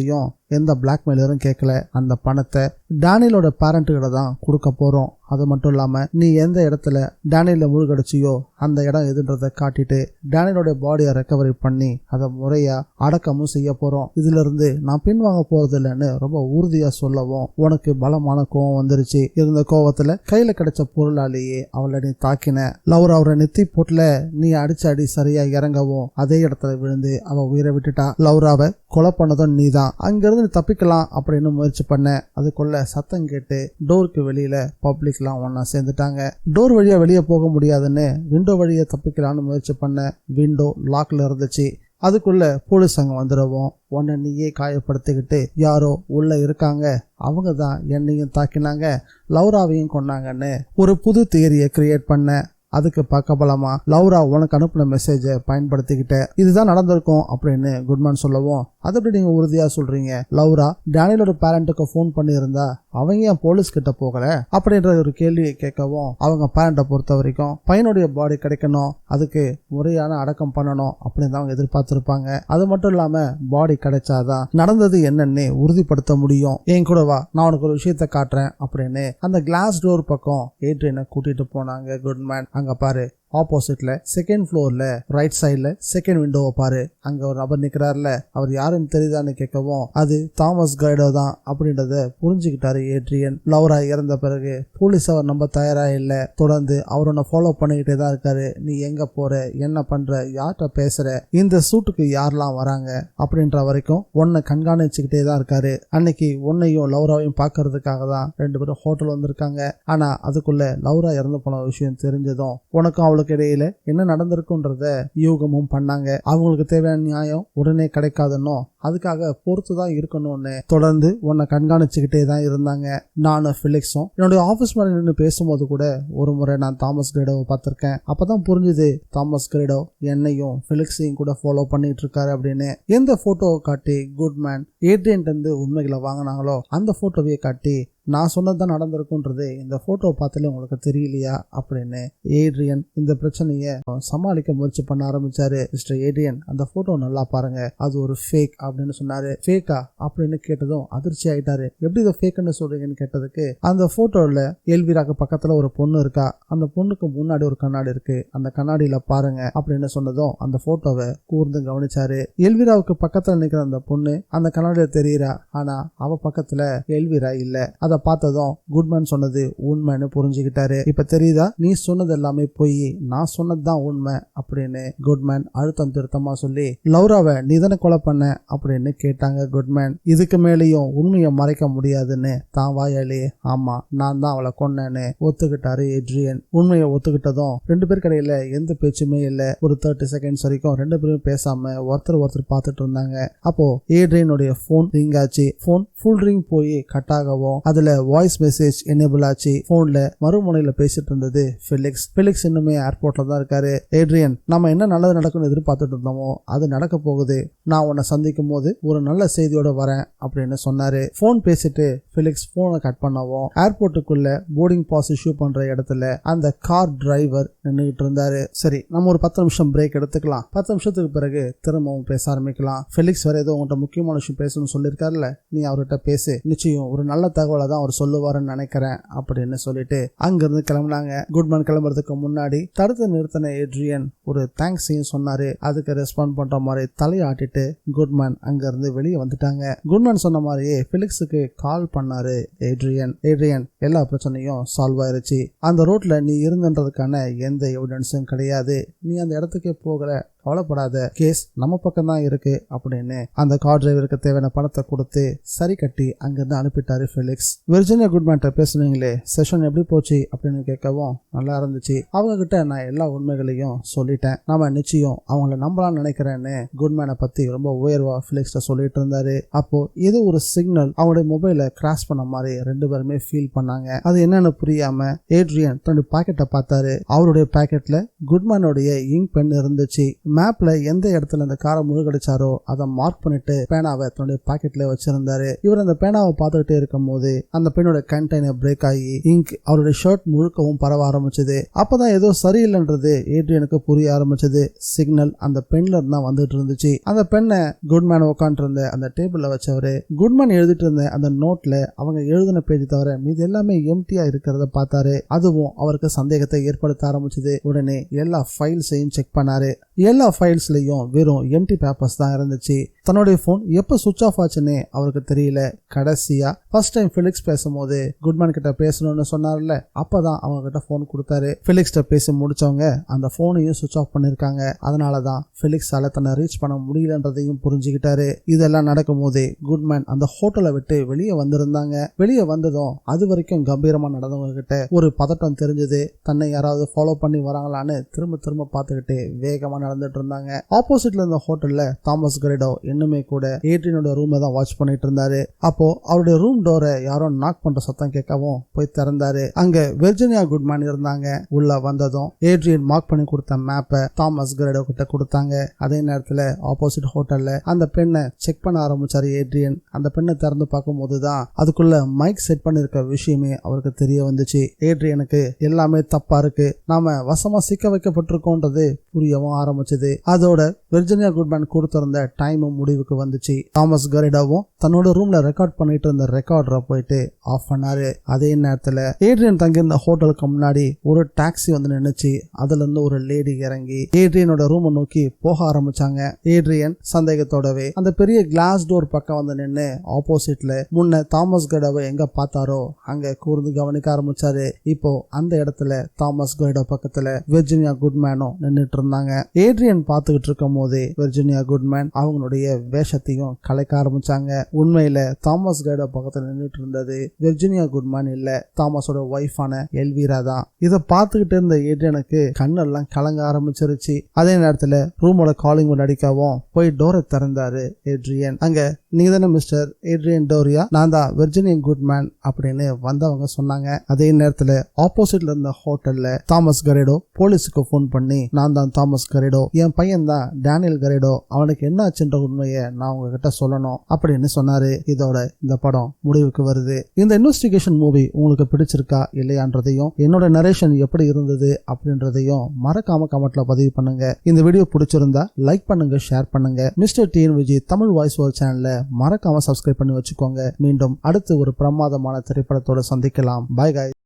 எந்த பிளாக்மெயிலரும் கேட்கல, அந்த பணத்தை டேனியலோட பேரண்ட் கிட்ட தான் கொடுக்க போறோம். அது மட்டும் இல்லாம நீ எந்த இடத்துல டேனியல முழுகடிச்சியோ அந்த இடம் எதுன்றதை காட்டிட்டு டேனியலோட பாடியை ரெக்கவரி பண்ணி அதை முறையா அடக்கமும் செய்ய போறோம். இதுல இருந்து நான் பின்வாங்க போறது இல்லைன்னு ரொம்ப உறுதியா சொல்லவும் உனக்கு பலமான கோவம் வந்துருச்சு. இருந்த கோவத்துல கையில கிடைச்ச பொருளாலேயே அவளை நீ தாக்கின. லவ்ரா அவரை நெத்தி போட்டுல நீ அடிச்ச அடி சரியா இறங்கவும் அதே இடத்துல விழுந்து அவ உயிரை விட்டுட்டா. லவ்ராவை கொலை பண்ணதும் நீதான். அங்கிருந்து நீ தப்பிக்கலாம் அப்படின்னு முயற்சி பண்ண. அதுக்குள்ள சத்தம் கேட்டு டோருக்கு வெளியில பப்ளிக் ஒன்னா சேர்ந்துட்டாங்க. டோர் வழியா வெளியே போக முடியாதுன்னு விண்டோ வழியா தப்பிக்கலான்னு முயற்சி பண்ண. விண்டோ லாக்ல இருந்துச்சு. அதுக்குள்ள போலீஸ் அங்க வந்துடவும் உன்னை நீயே காயப்படுத்திக்கிட்டு யாரோ உள்ள இருக்காங்க, அவங்க தான் என்னையும் தாக்கினாங்க, லவ்ராவையும் கொன்னாங்கன்னு ஒரு புது தியரியை கிரியேட் பண்ண. அதுக்கு பக்கபலமா லவ்ரா உனக்கு அனுப்பின மெசேஜை பயன்படுத்திக்கிட்ட இதுதான் நடந்திருக்கும் அப்படின்னு குட்மேன் சொல்லவும் அதை எப்படி நீங்க உறுதியா சொல்றீங்க? லவ்ரா டேனியலோட பேரண்ட்டுக்கு போன் பண்ணி இருந்தா அவங்க ஏன் போலீஸ் கிட்ட போகல அப்படின்ற ஒரு கேள்வியை கேட்கவும் அவங்க பேரண்ட்டை பொறுத்த வரைக்கும் பையனுடைய பாடி கிடைக்கணும், அதுக்கு முறையான அடக்கம் பண்ணணும் அப்படின்னு தான் அவங்க எதிர்பார்த்திருப்பாங்க. அது மட்டும் இல்லாம பாடி கிடைச்சாதான் நடந்தது என்னன்னு உறுதிப்படுத்த முடியும். என் கூட வா, நான் உனக்கு ஒரு விஷயத்த காட்டுறேன் அப்படின்னு அந்த கிளாஸ் டோர் பக்கம் ஏட்ரியனை கூட்டிட்டு போனாங்க குட்மேன். அங்க பாரு, ஆப்போசிட்ல செகண்ட் ஃப்ளோர்ல ரைட் சைட்ல செகண்ட் விண்டோவை பாரு, அங்க ஒரு நபர் நிக்கிறாருல, அவர் யாருன்னு தெரியுதான்னு கேட்கவும் அது தாமஸ் கைடோ தான் அப்படின்றத புரிஞ்சுக்கிட்டாரு ஏட்ரியன். லவ்ரா இறந்த பிறகு போலீஸ் அவர் நம்ப தயாரா இல்ல. தொடர்ந்து அவர் உன்னை ஃபாலோ பண்ணிக்கிட்டே தான் இருக்காரு. நீ எங்க போற, என்ன பண்ற, யார்கிட்ட பேசுற, இந்த சூட்டுக்கு யாரெல்லாம் வராங்க அப்படின்ற வரைக்கும் உன்னை கண்காணிச்சுக்கிட்டே தான் இருக்காரு. அன்னைக்கு உன்னையும் லவ்ராவையும் பாக்குறதுக்காக தான் 2 பேரும் ஹோட்டல் வந்திருக்காங்க. ஆனா அதுக்குள்ள லவ்ரா இறந்து போன விஷயம் தெரிஞ்சதும் உனக்கும் அவளுக்கு இடையில என்ன நடந்திருக்குன்றத யூகமும் பண்ணாங்க. அவங்களுக்கு தேவையான நியாயம் உடனே கிடைக்காதுன்னு அதுக்காக பொறுத்துதான் இருக்கணும்னு தொடர்ந்து உன்னை கண்காணிச்சுக்கிட்டே தான் இருந்தாங்க. நானும் பிலிக்ஸும் என்னுடைய ஆபீஸ் மேல நின்று பேசும்போது கூட ஒரு முறை நான் தாமஸ் கிரேடோவை பார்த்திருக்கேன். அப்பதான் புரிஞ்சுது தாமஸ் கிரேடோ என்னையும் பிலிக்ஸையும் கூட ஃபாலோ பண்ணிட்டு இருக்காரு அப்படின்னு. எந்த போட்டோவை காட்டி குட்மேன் ஏட்ரியன் இருந்து உண்மைகளை வாங்கினாங்களோ அந்த போட்டோவையே காட்டி நான் சொன்னதுதான் நடந்திருக்குன்றது இந்த போட்டோ பார்த்தாலே உங்களுக்கு தெரியலையா அப்படின்னு ஏட்ரியன் இந்த பிரச்சனைய சமாளிக்க முயற்சி பண்ண ஆரம்பிச்சாரு. மிஸ்டர் ஏட்ரியன், அந்த போட்டோ நல்லா பாருங்க, அது ஒரு ஃபேக் அப்படின்னு சொன்னாரு. ஃபேக்கா அப்படின்னு கேட்டதும் அதிர்ச்சி ஆயிட்டாரு. எப்படி இதை ஃபேக்னு சொல்றீங்கன்னு கேட்டதுக்கு அந்த போட்டோல எல்விராக்கு பக்கத்துல ஒரு பொண்ணு இருக்கா, அந்த பொண்ணுக்கு முன்னாடி ஒரு கண்ணாடி இருக்கு, அந்த கண்ணாடியில பாருங்க அப்படின்னு சொன்னதும் அந்த போட்டோவை கூர்ந்து கவனிச்சாரு. எல்விராவுக்கு பக்கத்துல நிக்கிற அந்த பொண்ணு அந்த கண்ணாடியில தெரியுறா, ஆனா அவ பக்கத்துல எல்விரா இல்ல. அதை பார்த்ததும் குட்மேன் சொன்னது உண்மைன்னு புரிஞ்சுக்கிட்டாரு. இப்ப தெரியுதா, நீ சொன்னது எல்லாமே போய், நான் சொன்னதுதான் உண்மை அப்படின்னு குட்மேன் அழுத்தம் திருத்தமா சொல்லி லவ்ராவை நீதானே கொலை பண்ண அப்படின்னு கேட்டாங்க குட்மேன். இதுக்கு மேலேயும் உண்மையை மறைக்க முடியாதுன்னு தான் வாயாலே ஆமா நான் தான் அவளை கொன்னேன்னு ஒத்துக்கிட்டாரு ஏட்ரியன். உண்மையை ஒத்துக்கிட்டதும் 2 பேர் கடையில எந்த பேச்சுமே இல்ல. ஒரு 30 செகண்ட்ஸ் வரைக்கும் 2 பேரும் பேசாம ஒருத்தர் பார்த்துட்டு இருந்தாங்க. அப்போ ஏட்ரியனுடைய போன் ரிங் ஆச்சு. போன் ஃபுல் ரிங் போய் கட் ஆகவும் அதுல வாய்ஸ் மெசேஜ் எனேபிள் ஆச்சு. போன்ல மறுமுனையில பேசிட்டு இருந்தது பிலிக்ஸ். பிலிக்ஸ் இன்னுமே ஏர்போர்ட்ல தான் இருக்காரு. ஏட்ரியன், நம்ம என்ன நல்லது நடக்கும்னு எதிர்பார்த்துட்டு இருந்தோமோ அது நடக்க போகுது. நான் உன்னை சந்திக்கும் போது ஒரு நல்ல செய்தியோட வரேன் அப்படின்னு சொன்னாரு. போன் பேசிட்டு பிலிக்ஸ் போனை கட் பண்ணவும் ஏர்போர்ட்டுக்குள்ள போர்டிங் பாஸ் இஷ்யூ பண்ற இடத்துல அந்த கார் டிரைவர் நின்றுகிட்டு இருந்தாரு. சரி, நம்ம ஒரு 10 நிமிஷம் பிரேக் எடுத்துக்கலாம். 10 நிமிஷத்துக்கு பிறகு திரும்பவும் பேச ஆரம்பிக்கலாம். பிலிக்ஸ் வேற ஏதோ உங்கள்கிட்ட முக்கியமான விஷயம் பேசணும்னு சொல்லியிருக்காருல்ல, நீ அவர்கிட்ட பேசு, நிச்சயம் ஒரு நல்ல தகவலை தான் அவர் சொல்லுவாருன்னு நினைக்கிறேன் அப்படின்னு சொல்லிட்டு அங்கிருந்து கிளம்பினாங்க. குட்மேன் கிளம்புறதுக்கு முன்னாடி தடுத்து நிறுத்தின ஏட்ரியன் ஒரு தேங்க்ஸையும் சொன்னாரு. அதுக்கு ரெஸ்பாண்ட் பண்ற மாதிரி தலையாட்டிட்டு குட்மேன் அங்க இருந்து வெளியே வந்துட்டாங்க. குட்மேன் சொன்ன மாதிரியே பிலிக்ஸுக்கு கால் பண்ணாரு ஏட்ரியன். எல்லா பிரச்சனையும் சால்வ் ஆயிருச்சு. அந்த ரோட்ல நீ இருந்தன்றதுக்கான எந்த எவிடன்ஸும் கிடையாது. நீ அந்த இடத்துக்கே போகல, கவலைப்படாத, கேஸ் நம்ம பக்கம் தான் இருக்கு அப்படின்னு அந்த கார் டிரைவருக்கு தேவையான பணத்தை கொடுத்து சரி கட்டி அங்கிருந்து அனுப்பிட்டாரு பிலிக்ஸ். விர்ஜினியா குட்மேன் பேசுனீங்களே, செஷன் எப்படி போச்சு அப்படின்னு கேட்கவும் நல்லா இருந்துச்சு. அவங்க கிட்ட நான் எல்லா உண்மைகளையும் சொல்லிட்டேன், நாம நிச்சயம் அவங்கள நம்பலாம்னு நினைக்கிறேன்னு குட்மேனை பத்தி ரொம்ப உயர்வா பிலிக்ஸ் சொல்லிட்டு இருந்தாரு. அப்போ ஏதோ ஒரு சிக்னல் அவங்களுடைய மொபைலை கிராஸ் பண்ண மாதிரி 2 பேருமே ஃபீல் பண்ணாங்க. அது என்னன்னு புரியாம ஏட்ரியன் தன்னுடைய பாக்கெட்டை பார்த்தாரு. அவருடைய பாக்கெட்ல குட்மேனுடைய இங்க் பென் இருந்துச்சு. மேப்ல எந்த இடத்துல அந்த காரை முழுகடிச்சாரோ அதை மார்க் பண்ணிட்டு பேனாவை தன்னுடைய பாக்கெட்ல வச்சிருந்தாரு. இவர் அந்த பேனாவை பார்த்துக்கிட்டே இருக்கும் போது அந்த பெண்ணோட கண்டெய்னர் பிரேக் ஆகி இங்க் அவருடைய ஷர்ட் முழுக்கவும் பரவ ஆரம்பிச்சது. அப்பதான் ஏதோ சரியில்லைன்றது ஏட்ரியனுக்கு புரிய ஆரம்பிச்சது. சிக்னல் அந்த பெண்ல இருந்தா வந்துட்டு இருந்துச்சு. அந்த பெண்ணை குட்மேன் உட்காந்து இருந்த அந்த டேபிள்ல வச்சவரு குட்மேன் எழுதிட்டு இருந்த அந்த நோட்ல அவங்க எழுதின பேஜ் தவிர மீது எல்லாமே எம்டியா இருக்கிறத பார்த்தாரு. அதுவும் அவருக்கு சந்தேகத்தை ஏற்படுத்த ஆரம்பிச்சது. உடனே எல்லா ஃபைல்ஸையும் செக் பண்ணாரு. எல்லா ஃபைல்ஸ்லயும் வெறும் எம்டி பேப்பர்ஸ் தான் இருந்துச்சு. தன்னுடைய போன் எப்ப சுவிட்ச் ஆஃப் ஆச்சுன்னு அவருக்கு தெரியல. கடைசியா ஃபர்ஸ்ட் டைம் ஃபெலிக்ஸ் பேசும்போது குட்மேன் கிட்ட பேசணும்னு சொன்னார்ல, அப்பதான் அவங்க கிட்ட போன் கொடுத்தாரு. ஃபெலிக்ஸ் கிட்ட பேசி முடிச்சவங்க அந்த போனையும் சுவிட்ச் ஆஃப் பண்ணிருக்காங்க. அதனாலதான் ஃபெலிக்ஸால தன்னை ரீச் பண்ண முடியலன்றதையும் புரிஞ்சுக்கிட்டாரு. இதெல்லாம் நடக்கும் போதே குட்மேன் அந்த ஹோட்டலை விட்டு வெளியே வந்திருந்தாங்க. வெளியே வந்ததும் அது வரைக்கும் கம்பீரமா நடந்தவங்க கிட்ட ஒரு பதட்டம் தெரிஞ்சது. தன்னை யாராவது ஃபாலோ பண்ணி வராங்களான்னு திரும்ப திரும்ப பார்த்துக்கிட்டு வேகமா நடந்துட்டு இருந்தாங்க. ஆப்போசிட்ல இருந்த ஹோட்டல்ல தாமஸ் கரிடோ இன்னுமே கூட ஏட்ரியனோட ரூமை தான் வாட்ச் பண்ணிட்டு இருந்தாரு. அப்போ அவருடைய ரூம் டோரை யாரோ நாக் பண்ற சத்தம் கேட்கவும் போய் திறந்தாரு. அங்க வெர்ஜினியா குட்மேன் இருந்தாங்க. உள்ள வந்ததும் ஏட்ரியன் மார்க் பண்ணி கொடுத்த மேப்பை தாமஸ் கரிடோ கிட்ட கொடுத்தாங்க. அதே நேரத்துல ஆப்போசிட் ஹோட்டல்ல அந்த பெண்ணை செக் பண்ண ஆரம்பிச்சாரு ஏட்ரியன். அந்த பெண்ணை திறந்து பார்க்கும் போதுதான் அதுக்குள்ள மைக் செட் பண்ணிருக்க விஷயமே அவருக்கு தெரிய வந்துச்சு. ஏட்ரியனுக்கு எல்லாமே தப்பா இருக்கு, நாம வசமா சிக்க வைக்கப்பட்டிருக்கோன்றது புரியவும் ஆரம்பிச்சது. அதோட வெர்ஜினியா குட்மேன் கொடுத்திருந்த டைமும் முடிவுக்கு வந்துச்சு. தாமஸ் கரிடோவும் தன்னோட ரூம்ல ரெக்கார்ட் பண்ணிட்டு இருந்த ரெக்கார்டரை போயிட்டு ஆஃப் பண்ணாரு. அதே நேரத்துல ஏட்ரியன் தங்கியிருந்த ஹோட்டலுக்கு முன்னாடி ஒரு டாக்ஸி வந்து நின்னுச்சு. அதுல இருந்து ஒரு லேடி இறங்கி ஏட்ரியனோட ரூமை நோக்கி போக ஆரம்பிச்சாங்க. ஏட்ரியன் சந்தேகத்தோடவே அந்த பெரிய கிளாஸ் டோர் பக்கம் வந்து நின்று ஆப்போசிட்ல முன்ன தாமஸ் கரிடோவை எங்க பார்த்தாரோ அங்க கூர்ந்து கவனிக்க ஆரம்பிச்சாரு. இப்போ அந்த இடத்துல தாமஸ் கரிடோ பக்கத்துல வெர்ஜினியா குட்மேனும் நின்னுட்டு இருந்தாங்க. ஏட்ரியன் பார்த்துக்கிட்டு இருக்கும் போதே வெர்ஜினியா குட்மேன் அவங்களுடைய வேஷத்தையும் கலைக்க ஆரம்பிச்சாங்க. உண்மையில தாமஸ் கரிடோ பக்கத்துல நின்றுட்டு இருந்தது வெர்ஜினியா குட்மேன் இல்ல, தாமஸோட ஒய்ஃபான எல்வீரா தான். இதை பார்த்துக்கிட்டு இருந்த ஏட்ரியனுக்கு கண்ணெல்லாம் கலங்க ஆரம்பிச்சிருச்சு. அதே நேரத்துல ரூமோட காலிங் பெல் அடிக்கவும் போய் டோரை திறந்தாரு ஏட்ரியன். அங்க நீங்க தானே மிஸ்டர் ஏட்ரியன் டோரியா, நான் தான் வெர்ஜினியா குட்மேன் அப்படின்னு வந்தவங்க சொன்னாங்க. அதே நேரத்துல ஆப்போசிட்ல இருந்த ஹோட்டல்ல தாமஸ் கரிடோ போலீஸுக்கு போன் பண்ணி நான் தான் தாமஸ் கரிடோ, என் பையன் தான் டேனியல் கரிடோ, அவனுக்கு என்ன ஆச்சுன்ற உண்மையை நான் உங்ககிட்ட சொல்லணும் அப்படின்னு சொன்னாரு. இதோட இந்த படம் முடிவுக்கு வருது. இந்த இன்வெஸ்டிகேஷன் மூவி உங்களுக்கு பிடிச்சிருக்கா இல்லையான்றதையும் என்னோட நரேஷன் எப்படி இருந்தது அப்படின்றதையும் மறக்காம கமெண்ட்ல பதிவு பண்ணுங்க. இந்த வீடியோ பிடிச்சிருந்தா லைக் பண்ணுங்க, ஷேர் பண்ணுங்க. Mister TN Vijay Tamil voice over சேனலை மறக்காம சப்ஸ்கிரைப் பண்ணி வச்சுக்கோங்க. மீண்டும் அடுத்து ஒரு பிரமாதமான திரைப்படத்தோட சந்திக்கலாம். By guys.